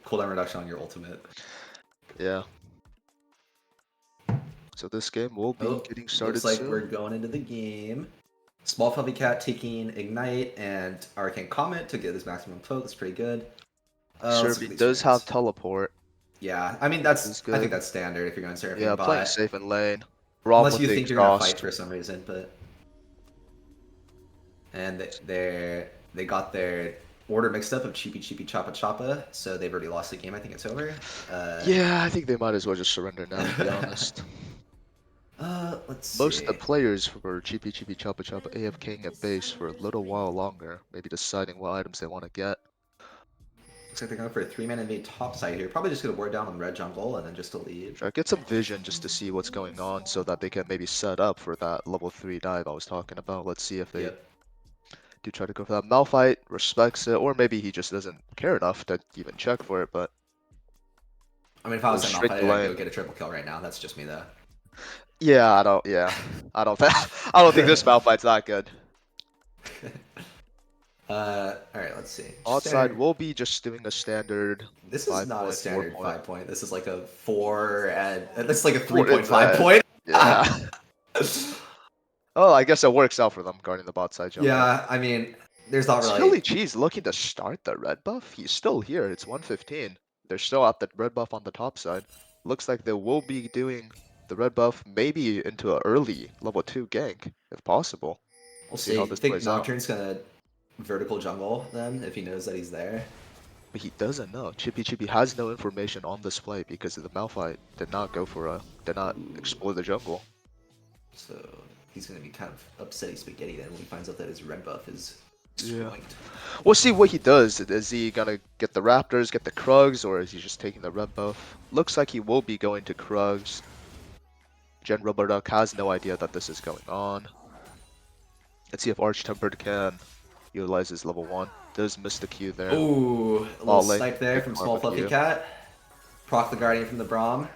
cooldown reduction on your ultimate. Yeah. So this game will be Oh, getting looks started like soon. we're going into the game. Small Fluffy Cat taking Ignite and Arcane Comet to get his maximum poke. That's pretty good. Let's look Serby at these does have variants. teleport, Yeah, I mean which is I think good. that's standard if you're going Seraphine, Yeah, playing but safe in lane. Rob unless with you the think you're gonna fight exhaust. for some reason, but and they got their order mixed up of Cheapy Cheapy Choppa Choppa, so they've already lost the game. I think it's over. Yeah, I think they might as well just surrender now, to be honest. Let's Most of the see. players were Chippy Chippy Choppa Choppa AFKing at base for a little while longer, maybe deciding what items they want to get. Looks like they're going for a 3-man invade top side here. Probably just gonna ward down on red jungle and then just to leave. Try to get some vision just to see what's going on so that they can maybe set up for that level 3 dive I was talking about. Let's see if they Yep. do try to go for that. Malphite respects it, or maybe he just doesn't care enough to even check for it, but I mean, if I was goes in straight Malphite, to I'd go lane. get a triple kill right now. That's just me though. Yeah, I don't I don't think this Malphite's that good. Alright, let's see. Outside Standard. will be just doing a standard This is not a 5 point, 4 standard point. 5-point. This is like a 4 and this is like a Four- it's, 3.5 point. Yeah. Oh, I guess it works out for them guarding the bot side jungle. Yeah, I mean, there's not Is really. Philly Cheese looking to start the red buff? He's still here. It's 115. They're still at the red buff on the top side. Looks like they will be doing the red buff maybe into an early level 2 gank, if possible. We'll See how see. this Think plays out. Nocturne's gonna vertical jungle then if he knows that he's there. But he doesn't know. Chippy Chippy has no information on this play because the Malphite did not explore the jungle. So he's gonna be kind of upsetty spaghetti then when he finds out that his red buff is Yeah. destroyed. We'll see what he does. Is he gonna get the Raptors, get the Krugs, or is he just taking the red buff? Looks like he will be going to Krugs. Gen Rubber Duck has no idea that this is going on. Let's see if Arch Tempered can utilize his level 1. Does miss the Q there. Ooh, a little Ollie, snipe there big from farm Small with Fluffy you. Cat. Proc the Guardian from the Braum.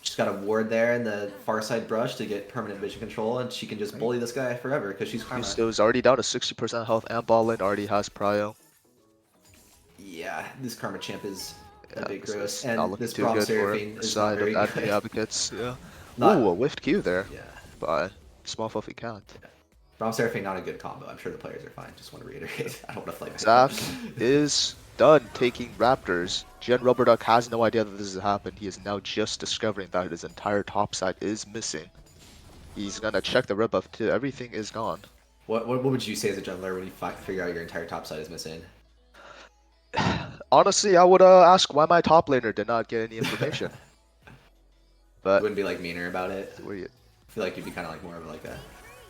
Just got a ward there in the far side brush to get permanent vision control, and she can just bully this guy forever because she's Karma. Custo's already down to 60% health, and Ballin already has Prio. Yeah, this Karma champ is Yeah, a bit this gross, is not and looking this too Braum good for Seraphine the is not side very of good. Admin Advocates. Yeah. Not- Ooh, a whiffed Q there Yeah. by Small Fluffy Cat. Braum Seraphine not a good combo. I'm sure the players are fine. Just want to reiterate. I don't want to fight. Zach is done taking Raptors. Gen Rubber Duck has no idea that this has happened. He is now just discovering that his entire top side is missing. He's gonna check the red buff too. Everything is gone. What would you say as a jungler when you figure out your entire top side is missing? Honestly, I would ask why my top laner did not get any information. You But wouldn't be like meaner about it. where you, I feel like you'd be kind of like more of like a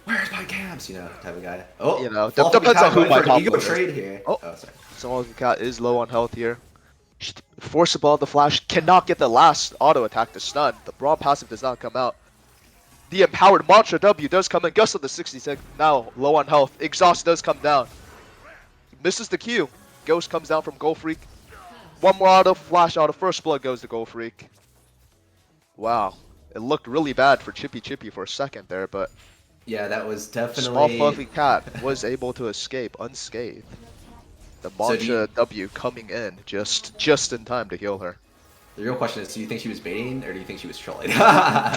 "Where's my camps?" type of guy. Oh, You know, Fluffy depends Cat on who going my for an top ego laner is. trade here. Oh. Sorry. Small Fluffy Cat is low on health here. Forcible the flash cannot get the last auto attack to stun. The Braum passive does not come out. The empowered Mantra W does come in. Gus on the 66 now low on health. Exhaust does come down. Misses the Q. Ghost comes down from Gold Freak. One more auto, flash auto. First blood goes to Gold Freak. Wow. It looked really bad for Chippy Chippy for a second there, but Yeah, that was Small definitely. Fluffy Cat was able to escape unscathed. The So do you- Mantra W coming in just in time to heal her. The real question is, do you think she was baiting or do you think she was trolling? I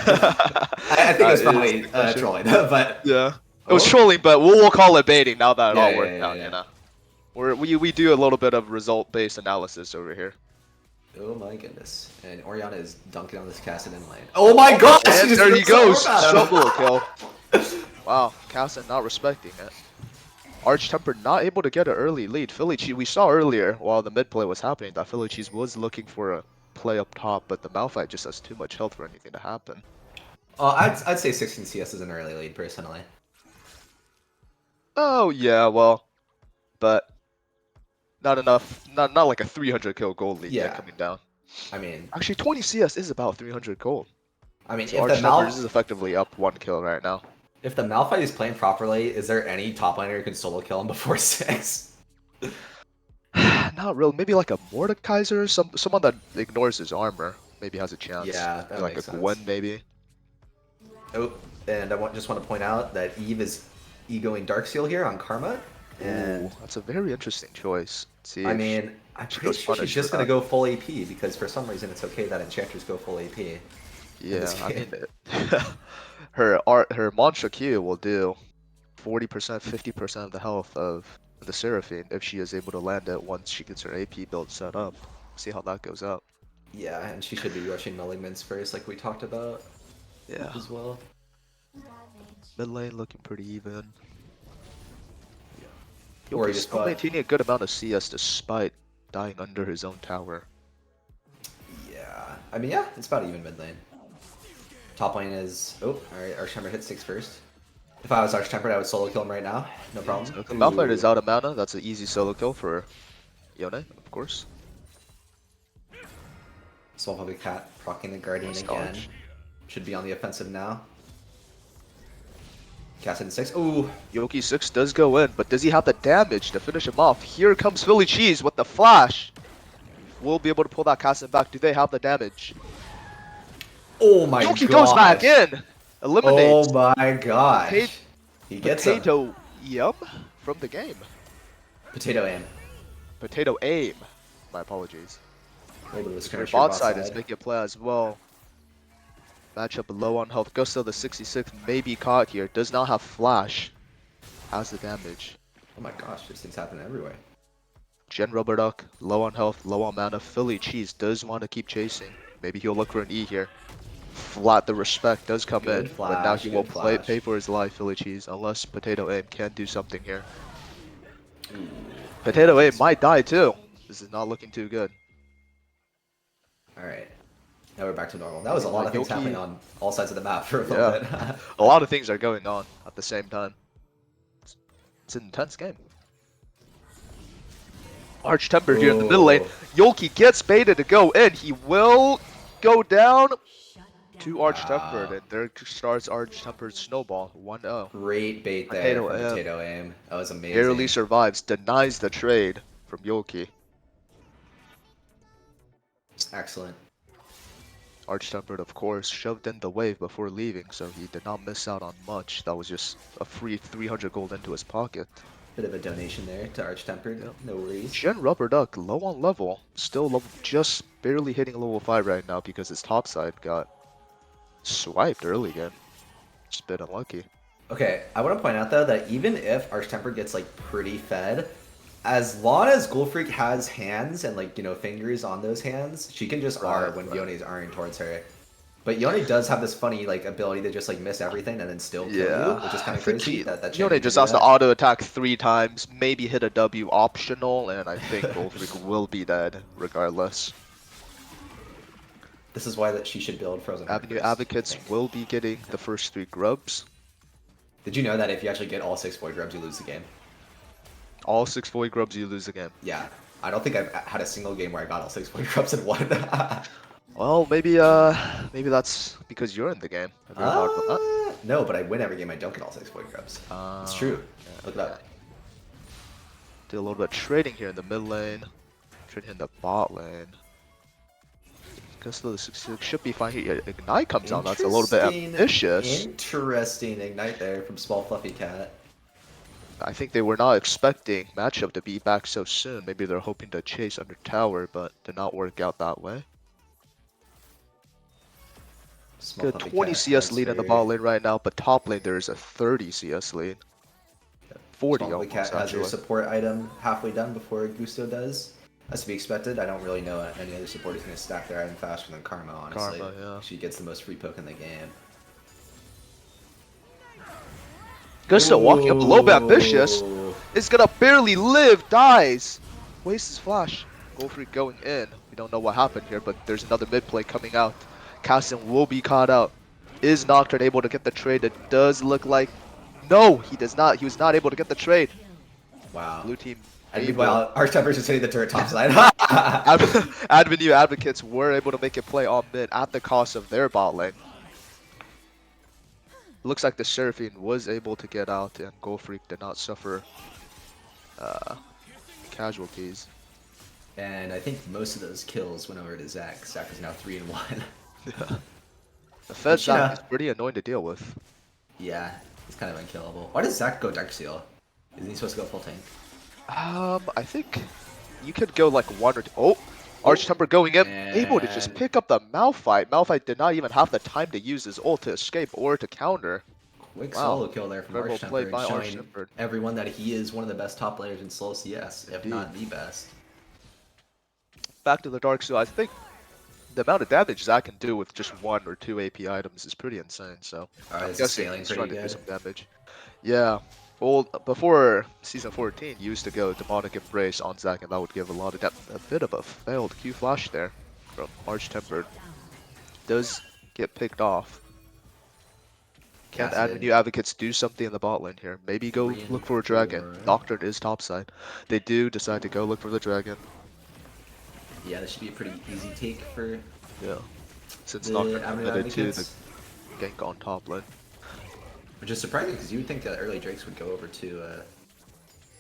think it was That is probably the question. trolling, but Yeah. It was Oh. trolling, but we'll call it baiting now that it all Yeah, worked yeah, out, yeah. you know. We do a little bit of result-based analysis over here. oh my goodness. And Oriana is dunking on this Kassadin lane. Oh my god! And there he goes! Solo kill. Wow, Kassadin not respecting it. Arch Temper not able to get an early lead. Philly Cheese, we saw earlier while the mid play was happening that Philly Cheese was looking for a play up top, but the Malphite just has too much health for anything to happen. I'd say 16 CS is an early lead, personally. Oh yeah, well, but not enough. Not like a 300 kill gold lead yet Yeah. coming down. I mean, Actually, 20 CS is about 300 gold. So if Arch the Temper is effectively up 1 kill right now. if the Malphite is playing properly, is there any top laner who can solo kill him before 6? Not real. Maybe like a Mordekaiser, someone that ignores his armor. Maybe has a chance. Yeah, that Maybe like makes a sense. Gwen, maybe. Oh, and I just want to point out that Eve is egoing Darksteel here on Karma. And Ooh, that's a very interesting choice. Let's see. I if mean, I'm she pretty goes sure she's punish just or gonna not. go full AP because for some reason it's okay that enchanters go full AP. Yeah, this I game. mean, her Mantra Q will do 40%, 50% of the health of the Seraphine if she is able to land it once she gets her AP build set up. See how that goes out. Yeah, and she should be rushing Nulliments first, like we talked about Yeah, as well. mid lane looking pretty even. Or he He's just still bought. maintaining a good amount of CS despite dying under his own tower. Yeah. I mean, yeah, it's about even mid lane. Top lane is. Oh, alright. Archtemper hit 6 first. If I was Archtempered, I would solo kill him right now. No problem. So if the Malphite is Ooh. out of mana, that's an easy solo kill for Yone, of course. Small Puppy Cat proccing the Guardian Nice again. dodge. Should be on the offensive now. Cast in 6. Ooh. Yoki 6 does go in, but does he have the damage to finish him off? Here comes Philly Cheese with the flash. We'll be able to pull that casting back. Do they have the damage? Oh my Yoki gosh. goes back in. Eliminates Oh my gosh. He gets him. Potato Yum from the game. Potato aim. Potato Aim. My apologies. A little bit of a Their skirmish bot side is making a play as well. Matchup low on health. Gusto the 66 may be caught here. Does not have flash. Has the damage. Oh my gosh, this thing's happening everywhere. Gen Rubber Duck, low on health, low on mana. Philly Cheese does want to keep chasing. Maybe he'll look for an E here. Flat the respect does come Good in, but now flash, he good will flash. pay for his life, Philly Cheese, unless Potato Aim can do something here. Potato Aim might die too. This is not looking too good. Alright. Now we're back to normal. That was a lot of things Yoki- happening on all sides of the map for a little bit. A lot of things are going on at the same time. It's an intense game. Arch Temper here in the middle lane. Yoki gets baited to go in. He will go down to Arch Tempered, and there starts Arch Tempered's snowball. 1-0. Great bait there Potato from aim. Potato Aim. That was amazing. Barely survives, denies the trade from Yoki. Excellent. Arch Tempered, of course, shoved in the wave before leaving, so he did not miss out on much. That was just a free 300 gold into his pocket. Bit of a donation there to Archtempered. Yep. No worries. Gen Rubber Duck, low on level. Still level, just barely hitting level 5 right now because his top side got swiped early again. Just a bit unlucky. Okay, I want to point out though that even if Archtempered gets like pretty fed, as long as Gulfreak has hands and like, you know, fingers on those hands, she can just R when Yone's R'ing towards her. But Yone does have this funny like ability to just like miss everything and then still kill you, which is kind of crazy. That Yone just has to auto attack 3 times, maybe hit a W optional, and I think Gulfreak will be dead regardless. This is why that she should build Frozen Heart Avenue first, Advocates I think. will be getting the first 3 grubs. Did you know that if you actually get all 6 Void Grubs, you lose the game? All 6 void grubs, you lose the game. Yeah. I don't think I've had a single game where I got all 6 Void Grubs in one. Well, maybe that's because you're in the game. Have you thought about that? No, but I win every game I don't get all 6 Void Grubs. It's true. Yeah, Look it up. Do a little bit of trading here in the mid lane. Trading in the bot lane. Guess the 66 should be fine here. Ignite comes on. That's a little bit ambitious. Interesting Ignite there from Small Fluffy Cat. I think they were not expecting matchup to be back so soon. Maybe they're hoping to chase under tower, but did not work out that way. Small Good Fluffy 20 Cat CS has lead in the her- bot lane right now, but top lane there is a 30 CS lead. 40 Small Fluffy Cat almost, has her actually. support item halfway done before Gusto does. As to be expected, I don't really know any other support is going to stack their item faster than Karma, honestly. Karma, yeah. She gets the most free poke in the game. Gusto walking up a little bit ambitious. Ooh. Is gonna barely live, dies. Wastes his flash. Gulfreak going in. We don't know what happened here, but there's another mid play coming out. Cassin will be caught out. Is Nocturne able to get the trade? It does look like... No, he does not. He was not able to get the trade. Wow. Blue team. And meanwhile, Archtemper's just hitting the turret top side. Avenue Advocates were able to make a play on mid at the cost of their bot lane. Looks like the Seraphine was able to get out, and Gulfreak did not suffer casualties. And I think most of those kills went over to Zach. Zach is now 3-1. The Fed But, yeah. Zach is pretty annoying to deal with. Yeah, he's kind of unkillable. Why does Zach go Dark Seal? Isn't he supposed to go full tank? I think you could go like 1 or 2. Oh! Arch Temper going in, able to just And- pick up the Malphite. Malphite did not even have the time to use his ult to escape or to counter. Quick Wow. solo kill there from Incredible play Archtemper, by showing Archtemper. everyone that he is one of the best top players in SLOLCS, if Indeed. not the best. Back to the Dark Seal, I think the amount of damage Zach can do with just 1 or 2 AP items is pretty insane, so I'm Alright, this is guessing scaling he's pretty trying to do good. some damage. Yeah, Well, before season 14, you used to go Demonic Embrace on Zac, and that would give a lot of depth. A bit of a failed Q flash there from Arch Tempered. Does get picked off. Can Avenue Advocates do something in the bot lane here? Maybe go look for a dragon. Nocturne is topside. They do decide to go look for the dragon. Yeah, this should be a pretty easy take for Yeah. Since the Nocturne Avenue committed to the Advocates. gank on top lane. Which is surprising because you would think that early Drakes would go over to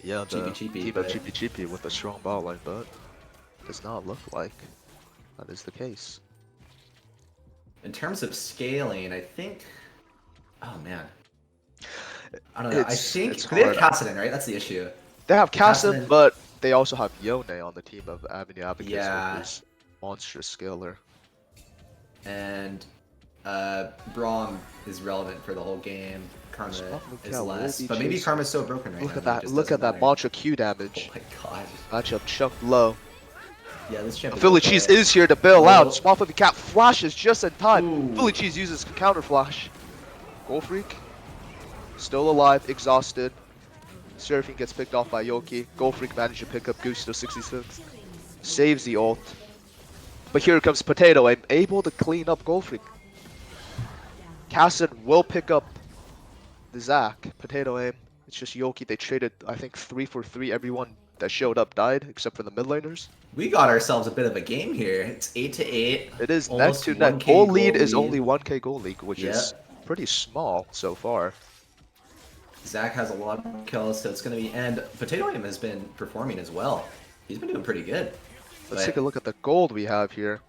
Yeah, the Cheapy, team but of Cheapy Cheapy with a strong bot lane, but does not look like that is the case. in terms of scaling, I think. Oh man, I don't know. I think It's they have hard. Kassadin, right? That's the issue. They have Kassadin, Kassadin- but they also have Yone on the team of Avenue Advocates, Yeah. which is monstrous scaler. And Braum is relevant for the whole game. Karma is Cal will less, be but maybe chasing. Karma's so broken right Look now. at that it that! just Look at doesn't that matter. Mantra Q Oh damage. my god. Matchup chunked low. Yeah, this champ. Philly Cheese is here to bail out. Oh. Small Fluffy Cat flashes just in time. Ooh. Philly Cheese uses counter flash. Goal Freak still alive, exhausted. Surfing gets picked off by Yoki. Goal Freak managed to pick up Gusto 66. Saves the ult. But here comes Potato Aim, able to clean up Goal Freak. Cassid will pick up the Zac. Potato Aim. It's just Yoki. They traded, I think, 3 for 3. Everyone that showed up died, except for the mid laners. We got ourselves a bit of a game here. It's 8-8. It is neck almost to neck. 1K Goal lead is lead. only 1k goal league, which is pretty small so far. Zac has a lot of kills, so it's going to be... And Potato Aim has been performing as well. He's been doing pretty good. Let's take a look at the gold we have here.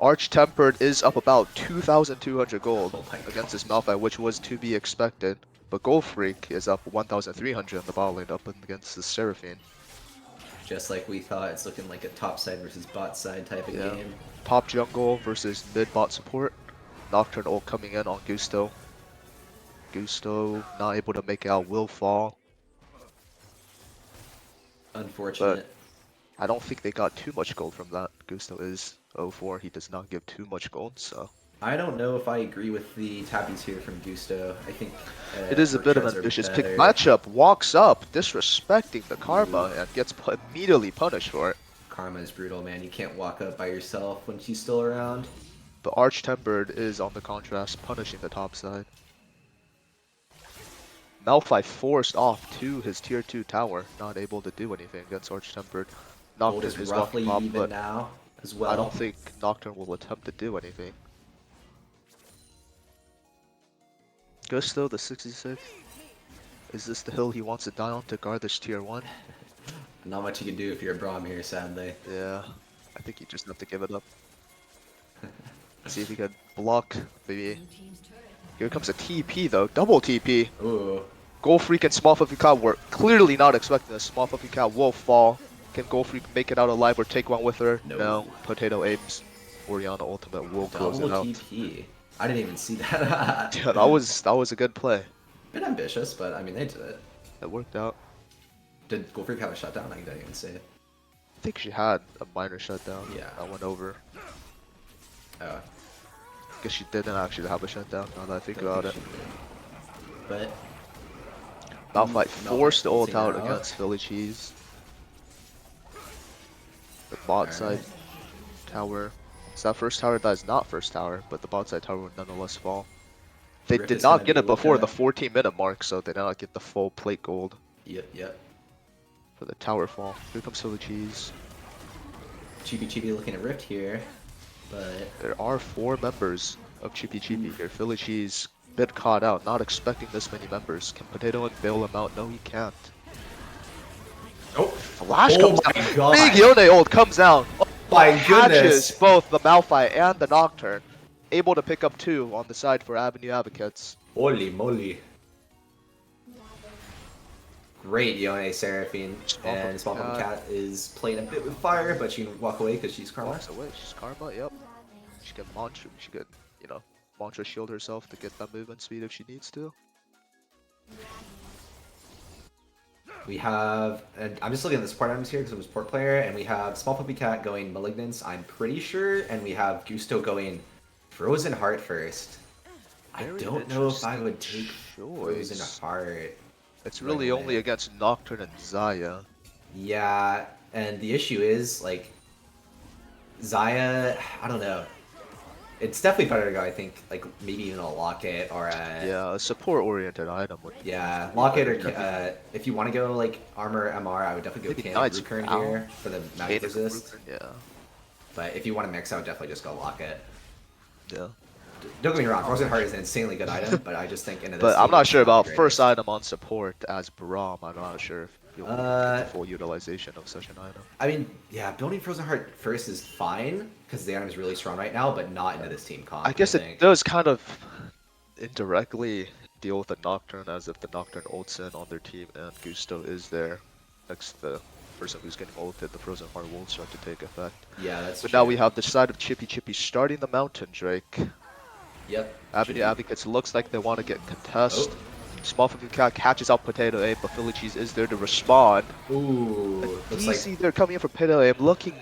Arch Tempered is up about 2,200 gold against this Malphite, which was to be expected. But Gold Freak is up 1,300 in the bot lane up against the Seraphine. Just like we thought, it's looking like a top side versus bot side type of game. Top jungle versus mid bot support. Nocturne ult coming in on Gusto. Gusto not able to make it out, will fall. Unfortunate. I don't think they got too much gold from that. Gusto is 0-4. He does not give too much gold, so. I don't know if I agree with the tappies here from Gusto. I think It is a bit of an Orchards are ambitious pick. better. Matchup walks up, disrespecting the Karma, and gets immediately punished for it. Karma is brutal, man. You can't walk up by yourself when she's still around. But Arch Tempered is on the contrast, punishing the top side. Malphite forced off to his tier 2 tower, not able to do anything against Arch Tempered. Gold Nocturne is is roughly walking up, even but now as well. I don't think Nocturne will attempt to do anything. Gusto, the 66. Is this the hill he wants to die on to guard this tier 1? Not much you can do if you're a Braum here, sadly. Yeah, I think you just have to give it up. See if he can block, maybe. Here comes a TP though, double TP. Ooh. Goal Freak and Small Fluffy Cow were clearly not expecting this. Small Fluffy Cow will fall. Can Goal Freak make it out alive or take one with her? No. Potato Aims. Orianna Ultimate will close it Double out. TP. I didn't even see that. Yeah, that was a good play. Bit ambitious, but I mean, they did it. It worked out. Did Gold Freak have a shutdown? I didn't even see it. I think she had a minor shutdown. Yeah. That went over. Oh. Guess she didn't actually have a shutdown, now that I think about it. But Malphite forced the ult ulting out out. against Philly Cheese. The bot side tower. It's that first tower that is not first tower, but the bot side tower would nonetheless fall. They Rift did is not gonna get be it before the looking 14-minute mark, so they did not get the full plate gold Yep. for the tower fall. Here comes Philly Cheese. Chibi looking at Rift here, but There are 4 members of Chippy Chippy here. Philly Cheese, bit caught out, not expecting this many members. Can Potato and bail him out? No, he can't. oh Flash Oh comes my out. God. Big Yone ult comes out. my Catches goodness! both the Malphite and the Nocturne. Able to pick up 2 on the side for Avenue Advocates. Holy moly! Great Yone Seraphine, and Small Pumpkin Cat is playing a bit with fire, but she can walk away because she's Karma. Walks away. She's Karma, yep. She can mantra, mantra shield herself to get that movement speed if she needs to. We have, and I'm just looking at the support items here because it was support player, and we have Small Puppy Cat going Malignance, I'm pretty sure, and we have Gusto going Frozen Heart first. I Very don't know if I interesting would take Frozen choice. Heart. It's right really only away. against Nocturne and Zaya. Yeah, and the issue is like Zaya. I don't know. It's definitely better to go. I think like maybe even a Locket or a Yeah, a support-oriented item would yeah be Locket better, or definitely. if you want to go like armor MR, I would definitely go Maybe Canic Knight's Recurrent Crown? here for the magic Kanik resist. Ruker? Yeah. But if you want to mix, I would definitely just go Locket. Yeah. Don't get me It's a wrong, Frozen Heart combination. is an insanely good item, but I just think into this But I'm team not it's sure not the about first greatest. item on support as Braum. I'm not sure if you'll get the full utilization of such an item. I mean, yeah, building Frozen Heart first is fine because the item is really strong right now, but not into Yeah. this team I comp. I guess it think. does kind of indirectly deal with the Nocturne, as if the Nocturne ults in on their team and Gusto is there next to the person who's getting ulted, the Frozen Heart will start to take effect. Yeah, that's But now true. we have the side of Chippy Chippy starting the Mountain Drake. Yep. Avenue Advocates looks like they want to get contest. Oh. Small Fucking Cat catches out Potato Aim, but Philly Cheese is there to respond. Ooh. Looks like DC, they're coming in for Potato Aim, looking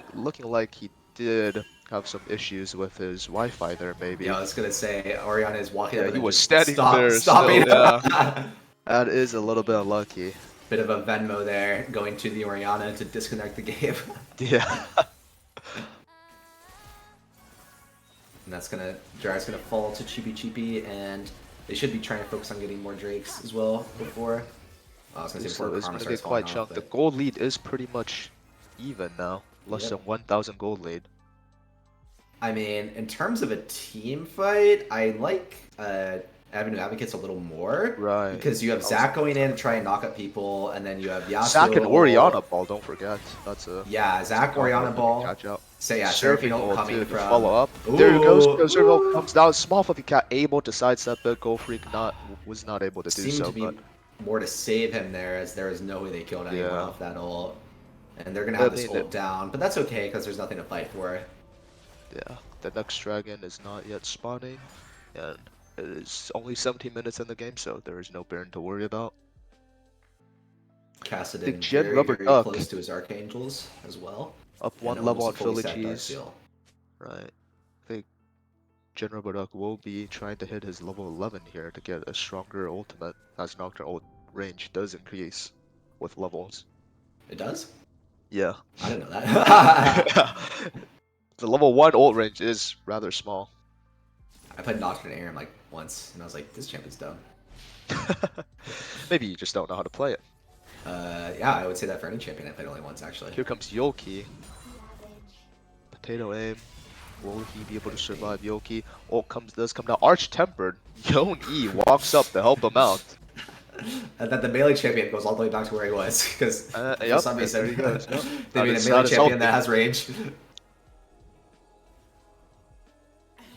like he did have some issues with his Wi-Fi there, maybe. yeah. I was gonna say Oriana is walking Yeah, up and he then was just standing there stopping. still, yeah. That is a little bit unlucky. Bit of a Venmo there, going to the Oriana to disconnect the game. Yeah. And that's gonna Dry's gonna fall to Cheapy Cheapy, and they should be trying to focus on getting more Drakes as well before. I was gonna say before So it's Karma gonna starts get falling quite off, chunked. The but gold lead is pretty much even now. Less yep. than 1,000 gold lead. I mean, in terms of a team fight, I like Avenue Advocates a little more Right. because you have I was Zac going in to thinking try and knock up people, and then you have Zac and Yasuo. Oriana ball, don't forget. That's a Zac combo Oriana that can ball. catch out. So yeah, Surfing Seraphine ult ult coming too to follow from. up. There it goes. Ooh, Surfing ult ooh. comes down. Small Fluffy Cat able to sidestep it. Go Freak was not able to do Seemed to so, be but more to save him there, as there is no way they killed anyone yeah. off that ult. And they're gonna I have this mean, ult down, but that's okay because there's nothing to fight for. yeah. The next dragon is not yet spawning, and it is only 17 minutes in the game, so there is no Baron to worry about. I think Kassadin Gen very, Rubber very Duck close to his Archangels as well. up And one level almost a on fully Philly set Cheese. Darksteel. Right. I think Gen Rubber Duck will be trying to hit his level 11 here to get a stronger ultimate, as Nocturne ult range does increase with levels. It does? Yeah. I didn't know that. The level 1 ult range is rather small. I played Nocturne Aram like once, and I was like, this champ is dumb. Maybe you just don't know how to play it. Yeah, I would say that for any champion I played only once, actually. Here comes Yoki. Potato aim. Will he be able to survive Yoki? Ult does come down. Arch Tempered. Yon-E walks up to help him out. And then the melee champion goes all the way back to where he was, because for Yep, some and reason, there he goes. Yep. they made a That melee is champion that healthy. has range.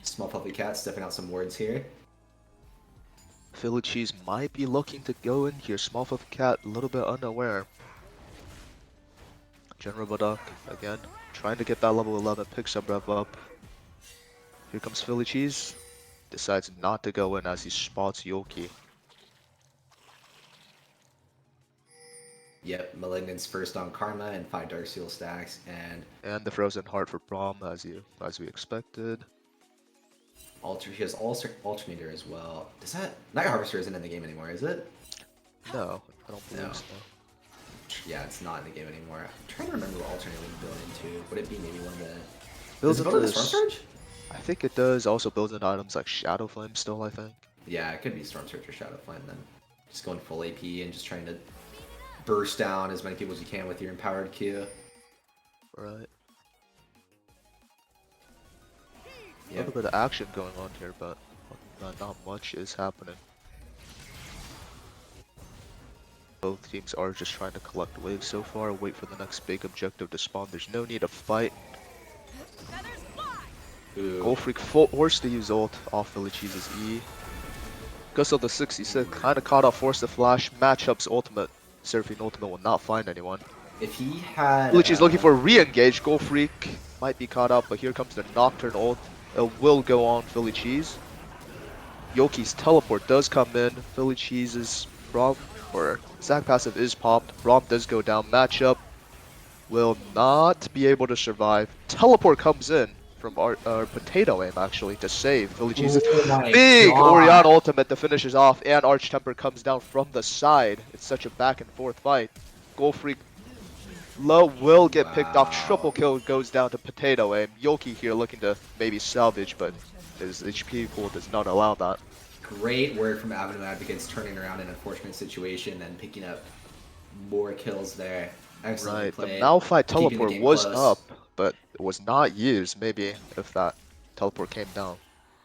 Small Puffy Cat stepping out some words here. Philly Cheese might be looking to go in here. Small Fluffy Cat a little bit unaware. General Budak again, trying to get that level 11, picks up rev up. Here comes Philly Cheese. Decides not to go in as he spots Yoki. Yep, Malignant's first on Karma and 5 Darksteel stacks, and the Frozen Heart for Braum as we expected. he has Alternator as well. Does that Night Harvester isn't in the game anymore, is it? No, I don't believe No. so. Yeah, it's not in the game anymore. I'm trying to remember what Alternator would build into. Would it be maybe one of the... Builds Does it build into into Storm Surge? I think it does. Also builds in items like Shadow Flame still, I think. Yeah, it could be Storm Surge or Shadow Flame then. Just going full AP and just trying to burst down as many people as you can with your empowered Q. Right. A Yep. little bit of action going on here, but not much is happening. Both teams are just trying to collect waves so far, wait for the next big objective to spawn. There's no need to fight. Ooh. Gold Freak forced to use ult off Philly Cheese's E. Gusto the 66 kind of caught off, forced to flash. Matchup's ultimate, Seraphine ultimate will not find anyone. If he had... Philly Cheese looking for a re-engage. Gold Freak might be caught up, but here comes the Nocturne ult. It will go on Philly Cheese. Yoki's teleport does come in. Philly Cheese's Braum, or Zac passive is popped. Braum does go down. Matchup will not be able to survive. Teleport comes in. from our Potato Aim actually to save Philly Cheese's Oh my big god. Oriana ultimate to finish us off, and Arch Temper comes down from the side. It's such a back and forth fight. Goal Freak low will get picked off. Triple Wow. kill goes down to Potato Aim. Yoki here looking to maybe salvage, but his HP pool does not allow that. Great work from Avenue Advocates turning around an unfortunate situation and picking up more kills there. Excellently Right, the played. Malphite Keeping the teleport game was close. up, but it was not used. Maybe if that teleport came down,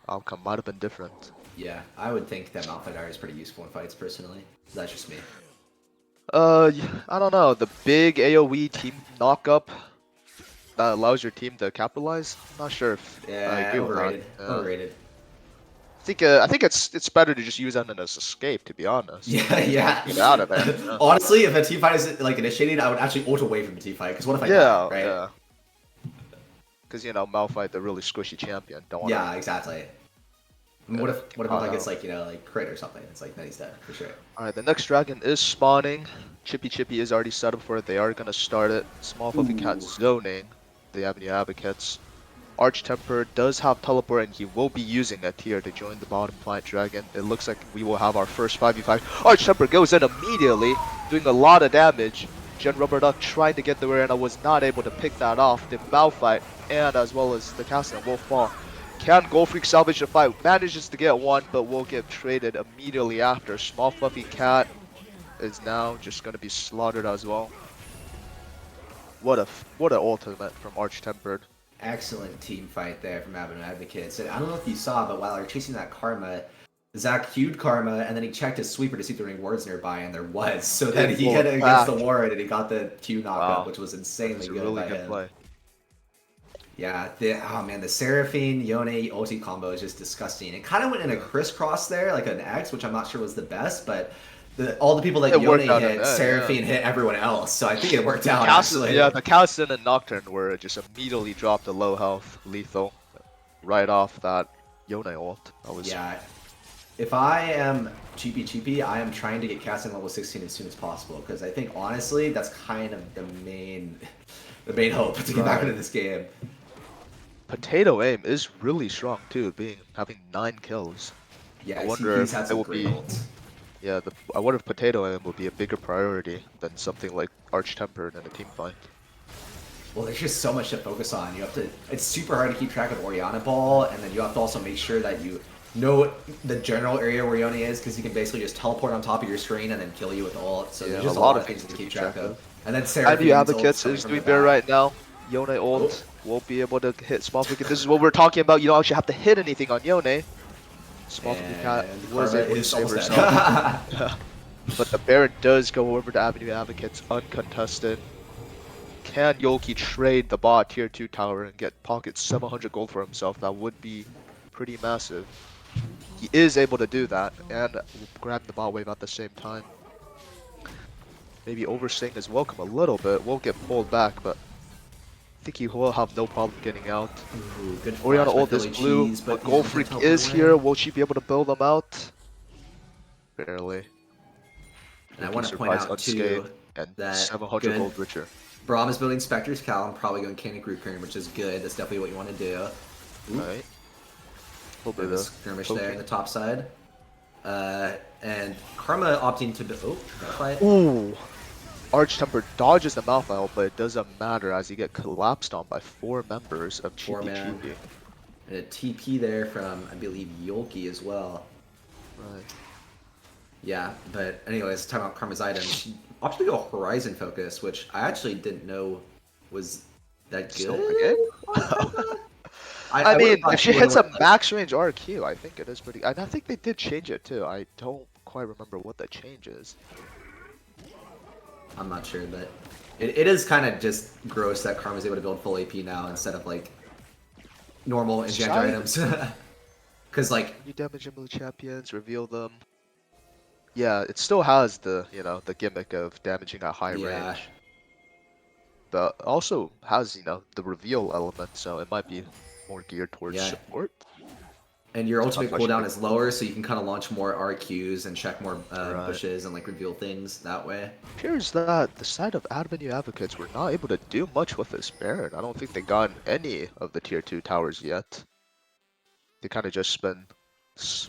outcome might have been different. Yeah, I would think that Malphite Art is pretty useful in fights personally. That's just me. I don't know. The big AoE team knock-up that allows your team to capitalize. I'm not sure if I Yeah, agree with that. overrated. Overrated. I think it's better to just use that as escape, to be honest. Yeah, yeah. Get out of there. Yeah. Honestly, if a team fight is like initiated, I would actually ult away from the team fight. Because what if I die, Yeah, right? yeah. Because you know Malphite, the really squishy champion. Don't want. Yeah, exactly. And what if caught like out. it's like like crit or something? It's like then he's dead for sure. All right, the next dragon is spawning. Chippy is already set up for it. They are gonna start it. Small fluffy cat Ooh. zoning. The Avenue Advocates. Arch Temper does have teleport and he will be using it here to join the bottom fight dragon. It looks like we will have our first 5v5. Arch Temper goes in immediately, doing a lot of damage. Gen Rubber Duck trying to get the rear and I was not able to pick that off. The Malphite and as well as the Castle will fall. Can Gold Freak salvage the fight? Manages to get one, but will get traded immediately after. Small Fluffy Cat is now just going to be slaughtered as well. What an ultimate from Arch Tempered. Excellent team fight there from Avenue Advocates. And I don't know if you saw, but while they were chasing that Karma, Zach queued Karma, and then he checked his sweeper to see if there were any wards nearby, and there was. So then he hit it against the ward, and he got the Q knockup, which was insanely good really by good him. play. Yeah, oh man, the Seraphine Yone ulti combo is just disgusting. It kind of went in a crisscross there, like an X, which I'm not sure was the best, but all the people that It Yone worked out in hit, that, Seraphine hit everyone else. So I think it worked out actually. Yeah, the Cassin and Nocturne were just immediately dropped to low health, lethal, right off that Yone ult. That was Yeah. If I am cheapy, I am trying to get casting level 16 as soon as possible because I think honestly that's kind of the main hope to get back into this game. Potato Aim is really strong too, having 9 kills. Yeah, I wonder he's had if it some will great be. ults. Yeah, I wonder if Potato Aim will be a bigger priority than something like Arch Tempered in a team fight. Well, there's just so much to focus on. You have to. It's super hard to keep track of Oriana Ball, and then you have to also make sure that you know the general area where Yone is, because he can basically just teleport on top of your screen and then kill you with ult. So there's just a lot of things to keep track of. And then Avenue Seraphine's Advocates ult's is coming doing from the better back. right now. Yone ult won't be able to hit Small Flicker. This is what we're talking about. You don't actually have to hit anything on Yone. Small Flicker Cat was Karma able to is save almost herself. dead. But the Baron does go over to Avenue Advocates uncontested. Can Yolki trade the bot tier 2 tower and get pocket 700 gold for himself? That would be pretty massive. He is able to do that and grab the bot wave at the same time. Maybe overstaying his welcome a little bit. Will get pulled back, but I think he will have no problem getting out. Ooh, good Oriana flash by ult is Philly blue, Cheese, but he's Gold gonna Freak teleport is away. here. Will she be able to build them out? Barely. And I want to point out too and that 700 gold richer. Braum is building Spectre's Cal. I'm probably going Canic Recurring, which is good. That's definitely what you want to do. Ooh. Right. A little bit There's of a skirmish there in the top side. And Karma opting to fight. Ooh. Arch Temper dodges the Malphite, but it doesn't matter as you get collapsed on by 4 members of Chibi. And a TP there from, I believe, Yolki as well. Right. Yeah, but anyways, talking about Karma's items, she opted to go Horizon Focus, which I actually didn't know was that good. I mean, if she hits a max range RQ, I think it is pretty. And I think they did change it too. I don't quite remember what the change is. I'm not sure, but it is kind of just gross that Karma's able to build full AP now instead of like normal Enchanter items. Because like you damage enemy champions, reveal them. Yeah, it still has the the gimmick of damaging at high range. But also has the reveal element, so it might be more geared towards support. And your to ultimate not touch cooldown me. is lower, so you can kind of launch more RQs and check more Right. bushes and like reveal things that way. Appears that the side of Avenue Advocates were not able to do much with this Baron. I don't think they got any of the tier 2 towers yet. They kind of just been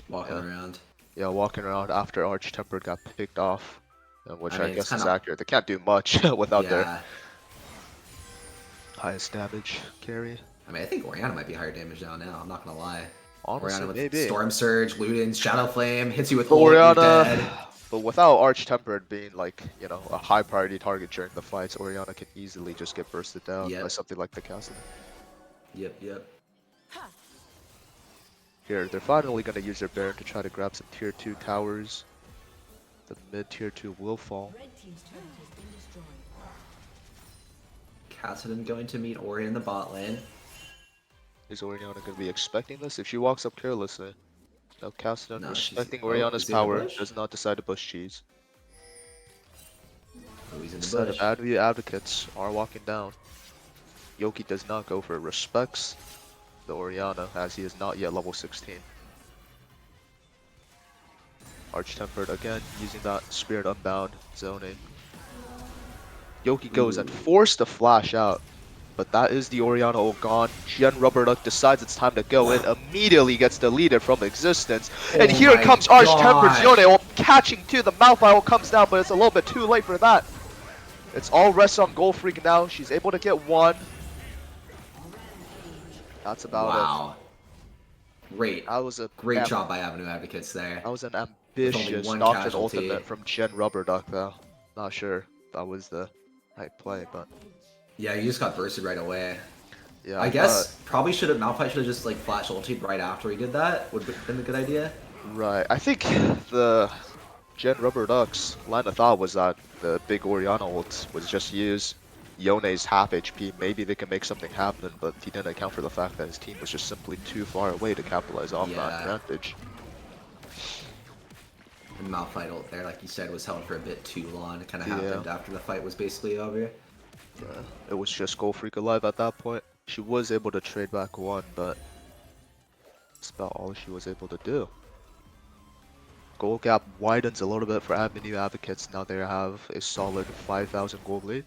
Walking around. yeah, walking around after Arch Tempered got picked off, which I I mean, it's guess kind is of accurate. They can't do much without their yeah. highest damage carry. I mean, I think Orianna might be higher damage now. I'm not gonna lie. Honestly, Orianna with maybe. Storm Surge, Ludens, Shadow Flame, hits you with But ult, you're Orianna, dead. but without Arch Tempered being like, a high priority target during the fights, Orianna can easily just get bursted down by Yep. something like the Castle. Yep. Here, they're finally going to use their Baron to try to grab some tier 2 towers. The mid tier 2 will fall. Kassadin going to meet Ori in the bot lane. Is Orianna going to be expecting this? If she walks up carelessly. No, Cassidon No, respecting oh, Orianna's is he in the power, bush? does not decide to bush cheese. Oh, he's in The the side bush. of Avenue Advocates are walking down. Yoki does not go for it, respects the Orianna as he is not yet level 16. Arch Tempered again, using that Spirit Unbound zoning. Yoki goes and forced to flash out, but that is the Orianna ult gone. Gen Rubber Duck decides it's time to go in, immediately gets deleted from existence. And Oh here my comes Arch Tempered's gosh. Yone ult catching to the Malphite ult comes down, but it's a little bit too late for that. It's all rests on Gold Freak now. She's able to get one. That's about it. Wow. Great. That was a Great job by Avenue Advocates there. That was an With only ambitious one Doctrine casualty. ultimate from Gen Rubber Duck though. Not sure that was the right play, but Yeah, you just got bursted right away. yeah. I guess probably Malphite should have just like flash ultied right after he did that. Would have been a good idea. Right. I think the Gen Rubber Duck's line of thought was that the big Orianna ult was just use Yone's half HP. Maybe they can make something happen, but he didn't account for the fact that his team was just simply too far away to capitalize off that advantage. The Malphite ult there, like you said, was held for a bit too long. It kind of happened after the fight was basically over. Yeah, it was just Gold Freak alive at that point. She was able to trade back one, but that's about all she was able to do. Gold gap widens a little bit for Avenue Advocates. Now they have a solid 5,000 gold lead.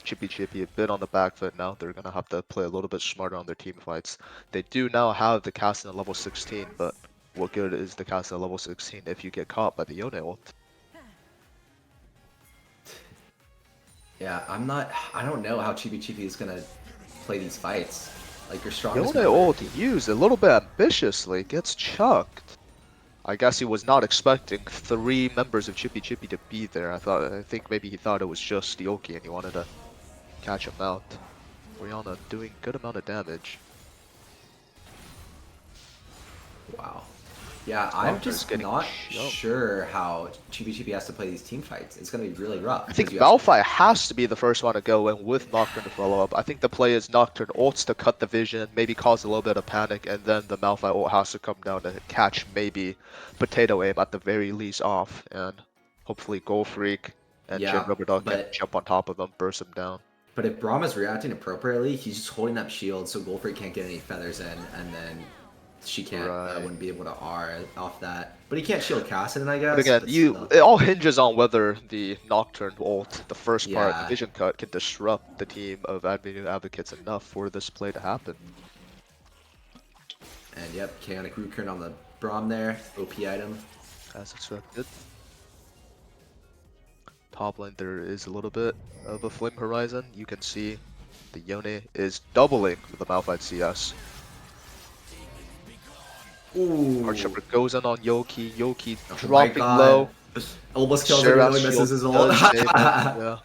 Chippy a bit on the back foot now. They're going to have to play a little bit smarter on their team fights. They do now have the cast at level 16, but what good is the cast at level 16 if you get caught by the Yone ult? Yeah, I don't know how Chibi is gonna play these fights. Like your strongest Yone ult used a little bit ambitiously, gets chucked. I guess he was not expecting 3 members of Chippy to be there. I think maybe he thought it was just Yoki and he wanted to catch him out. Orianna doing good amount of damage. Wow. Yeah, I'm just not sure how Chibi has to play these team fights. It's gonna be really rough. I think Malphite has to be the first one to go in with Nocturne to follow up. I think the play is Nocturne ults to cut the vision, maybe cause a little bit of panic, and then the Malphite ult has to come down to catch maybe Potato Aim at the very least off, and hopefully Gold Freak and Gen Rubber Duck can jump on top of them, burst them down. But if Braum is reacting appropriately, he's just holding up shield so Gold Freak can't get any feathers in, and then she can't wouldn't be able to R off that. But he can't shield Kassadin, I guess. But again, it all hinges on whether the Nocturne ult, the first part, the vision cut, can disrupt the team of Avenue Advocates enough for this play to happen. And yep, Chaotic Recurrent on the Braum there, OP item. As expected. Top lane there is a little bit of a Flame Horizon. You can see the Yone is doubling for the Malphite CS. Ooh. Archer goes in on Yoki. Yoki dropping low. Almost kills him, really misses his ult. Yeah.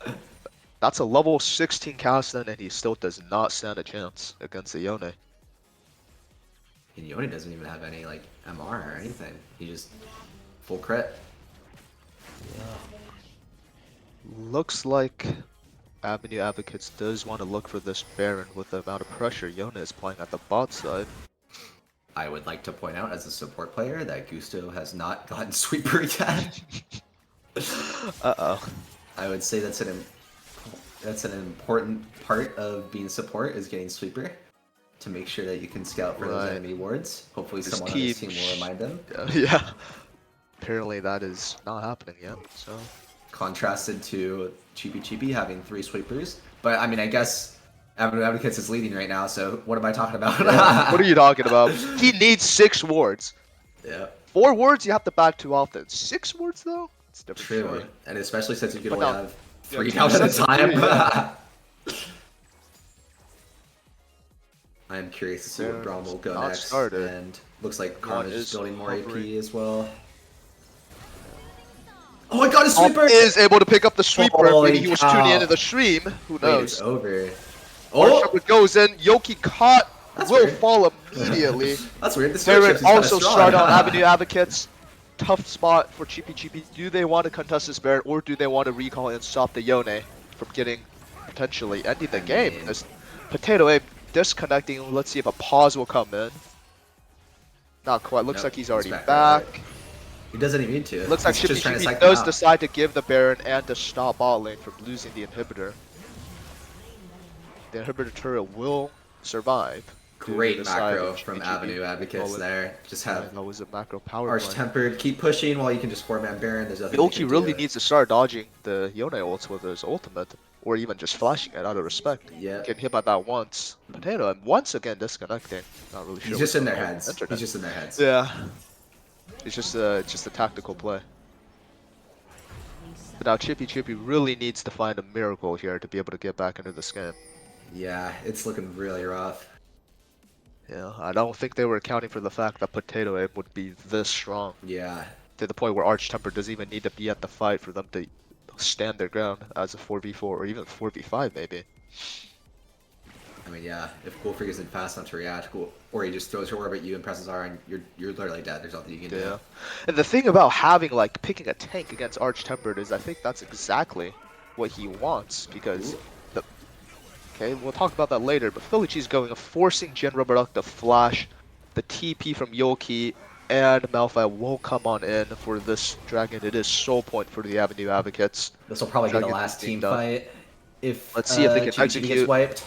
That's a level 16 Kassadin, and he still does not stand a chance against the Yone. And Yone doesn't even have any like MR or anything. He just full crit. Yeah. Looks like Avenue Advocates does want to look for this Baron with the amount of pressure Yone is playing at the bot side. I would like to point out as a support player that Gusto has not gotten Sweeper yet. Uh-oh. I would say that's an important part of being support is getting Sweeper. to make sure that you can scout for those Right. enemy wards. Hopefully This someone on his team team will remind them. Yeah. Apparently that is not happening yet. So Contrasted to Cheapy Cheapy having 3 sweepers. But I mean, I guess Avenue Advocates is leading right now, so what am I talking about? yeah. What are you talking about? He needs 6 wards. Yeah, 4 wards you have to back too often. 6 wards though? It's a different true. story. And especially since you can But only no. have Yeah, 3 two down at a sets of time. 3, yeah. I am curious to see where They're Braum will go not next. started. And looks like One Carnage is is building more AP hovering. as well. Oh my god, a Op sweeper! is able to pick up the sweeper. Holy Maybe he was cow. tuning into the stream. Who Wait, knows? it's over. Oh! Oh! Goes in. Yoki caught. That's will weird. fall immediately. That's weird. The steward Baron chips is kinda also strong. started on Avenue Advocates. Tough spot for Cheapy Cheapy. Do they want to contest this Baron or do they want to recall and stop the Yone from getting potentially ending the game? mean- This Potato Ape disconnecting. Let's see if a pause will come in. Not quite. Looks Nope, like he's already back. back. He doesn't even need to. Looks like He's Chippy just trying to Chippy psych them does out. decide to give the Baron and to stop bot lane from losing the inhibitor. The inhibitor turret will survive. due to Great the side macro of from Chippy Avenue Chippy. Advocates there. Just have That was a macro power Arch play. Tempered keep pushing while you can just 4-man Baron. There's nothing you Yoki can really do. needs to start dodging the Yone ults with his ultimate, or even just flashing it out of respect. Yep. Getting hit by that once. Potato, and once again disconnecting. Not really sure. He's just what's in their going on heads. with the He's internet. just in their heads. Yeah. It's just a tactical play. But now Chippy Chippy really needs to find a miracle here to be able to get back into this game. Yeah, it's looking really rough. Yeah, I don't think they were accounting for the fact that Potato Ape would be this strong. Yeah. To the point where Arch Temper doesn't even need to be at the fight for them to stand their ground as a 4v4 or even 4v5 maybe. I mean, yeah, if Gold Freak isn't fast enough to react, or he just throws her orb at you and presses R, and you're literally dead. There's nothing you can Yeah. do. And the thing about having like picking a tank against Arch Tempered is I think that's exactly what he wants because the okay, we'll talk about that later, but Philly Cheese going forcing Gen Rubberduck to flash the TP from Yoki and Malphite will come on in for this dragon. It is soul point for the Avenue Advocates. This will probably be the Dragon last being team done. fight. If Let's see if they can Chibi Chibi execute. gets wiped.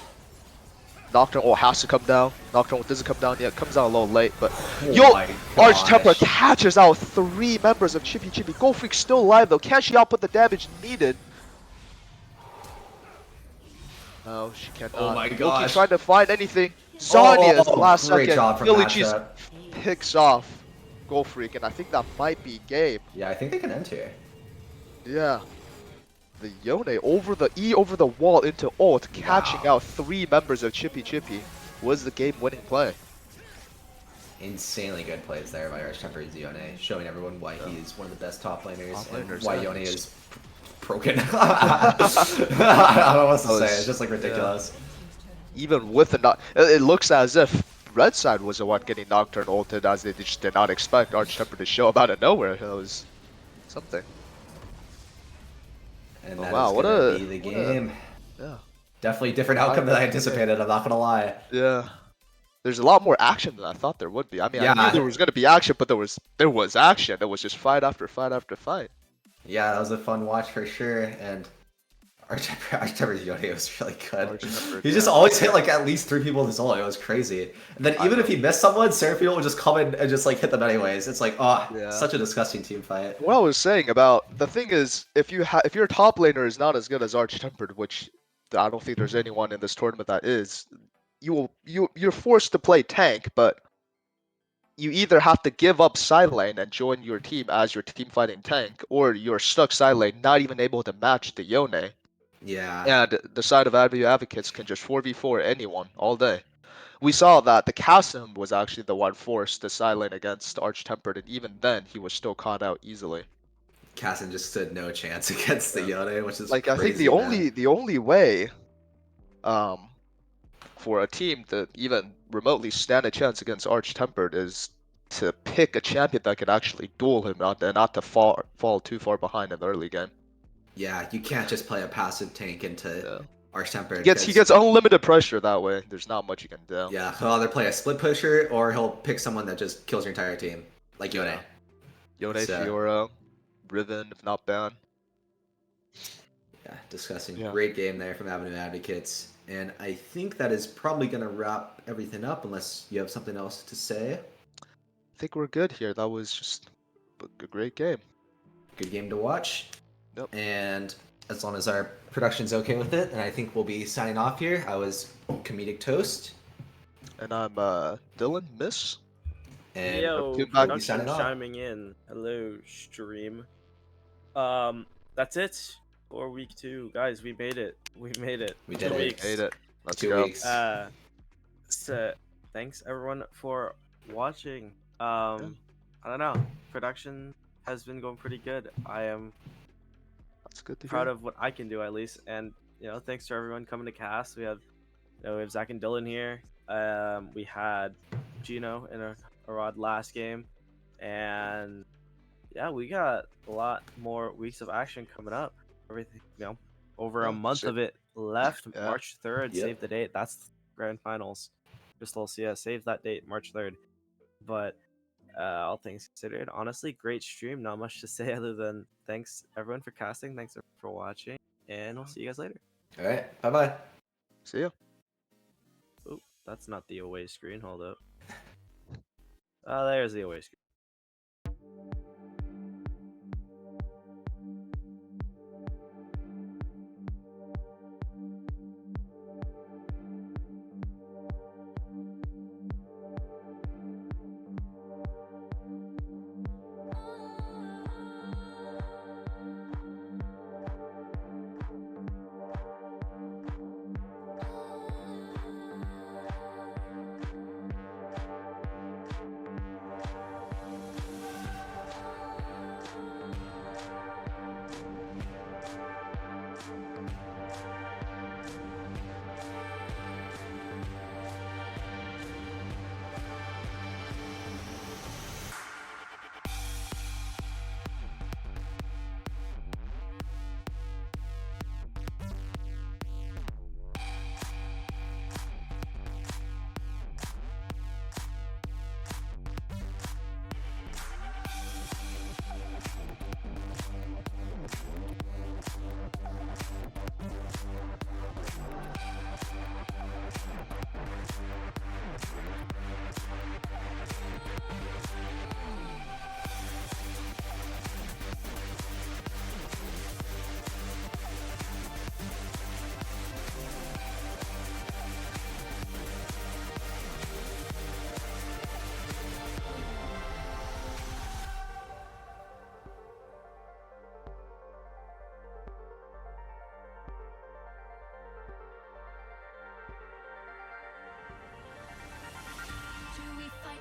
Nocturne has to come down. Nocturne doesn't come down yet. Comes down a little late, but Oh my Arch gosh. Temper catches out 3 members of Chippy Chippy. Gold Freak still alive though. Can she output the damage needed? No, she cannot. Oh my Loki's gosh. trying to find anything. Zanya is the last great second. job from Philly Cheese Matchup. picks off Gold Freak, and I think that might be game. Yeah, I think they can end here. Yeah. The Yone over the E over the wall into ult, catching Wow. out 3 members of Chippy Chippy was the game-winning play. Insanely good plays there by Arch Temper Zione, showing everyone why he's one of the best top laners, Top and laners, why yeah. Yone is broken. I don't know what to That say. was- It's just like ridiculous. Even with the knock, it looks as if Red side was the one getting Nocturne ulted, as they just did not expect Arch Temper to show up out of nowhere. That was something. And Oh, that wow, is what gonna a- be the what a- game. Yeah. Definitely different outcome than I anticipated. I'm not gonna lie. Yeah. There's a lot more action than I thought there would be. I mean, I Yeah. knew there was going to be action, but there was action. There was just fight after fight after fight. Yeah, that was a fun watch for sure. And Arch Temper Zione was really good. Arch Temper, He just yeah. always hit like at least 3 people with his ult. It was crazy. And then I even know. if he missed someone, Seraphine would just come in and just like hit them anyways. It's like, oh, Yeah. such a disgusting team fight. What I was saying about the thing is, if your top laner is not as good as Arch Tempered, which I don't think there's anyone in this tournament that is, you're forced to play tank, but you either have to give up side lane and join your team as your team fighting tank, or you're stuck side lane, not even able to match the Yone. Yeah. And the side of Avenue Advocates can just 4v4 anyone all day. We saw that the Kasim was actually the one forced to side lane against Arch Tempered, and even then he was still caught out easily. Cassin just stood no chance against the Yone, which is Like crazy, I think the only way for a team to even remotely stand a chance against Arch Tempered is to pick a champion that can actually duel him and not to fall too far behind in the early game. Yeah, you can't just play a passive tank into Yeah. Arch Temper. He gets unlimited pressure that way. There's not much you can do. Yeah, he'll either play a split pusher or he'll pick someone that just kills your entire team, like Yone. Yone, So- Fiora, Riven, if not Ban. Yeah, disgusting. Yeah. Great game there from Avenue Advocates. And I think that is probably going to wrap everything up unless you have something else to say. I think we're good here. That was just a great game. Good game to watch. Yep. And as long as our production's okay with it, and I think we'll be signing off here. I was Comedic Toast. And I'm Dylan, Miss. And Yo, tune back- we'll be production signing off. chiming in. Hello, stream. That's it for week 2, guys. We made it. We made it. We 2 did it. weeks. Made it. Let's 2 go. weeks. So thanks everyone for watching. I don't know. Production has been going pretty good. I am That's good to proud hear. of what I can do at least, and thanks to everyone coming to cast. We have Zach and Dylan here. We had Gino in a Rod last game, and yeah, we got a lot more weeks of action coming up. Everything, over a Yeah, month shit. of it left. Yeah. March 3rd, Yep. save the date. That's grand finals. Just LCS, save that date, March 3rd. But all things considered, honestly, great stream. Not much to say other than thanks everyone for casting. Thanks for watching, and we'll see you guys later. All right. Bye-bye. See ya. Oh, that's not the away screen. Hold up. Oh, there's the away screen.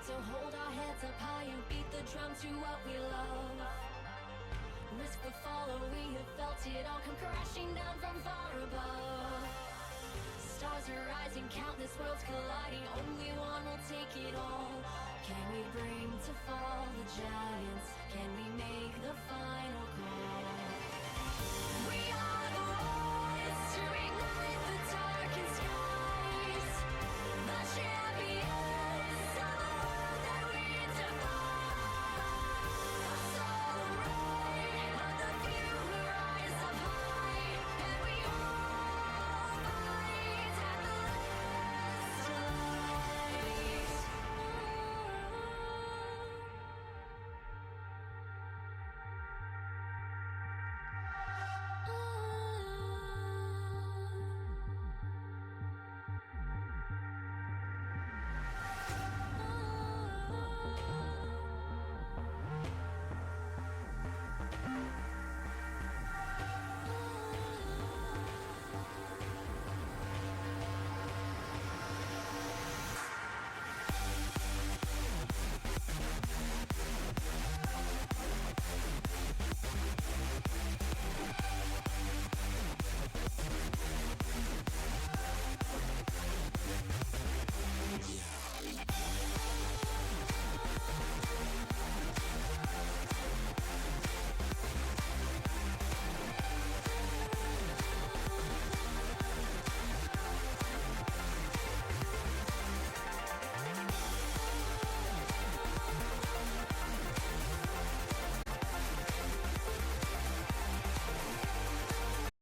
So hold our heads up high and beat the drum to what we love. Risk the fall, or we have felt it all come crashing down from far above. Stars are rising, countless worlds colliding. Only one will take it all. Can we bring to fall the giants? Can we make the final call?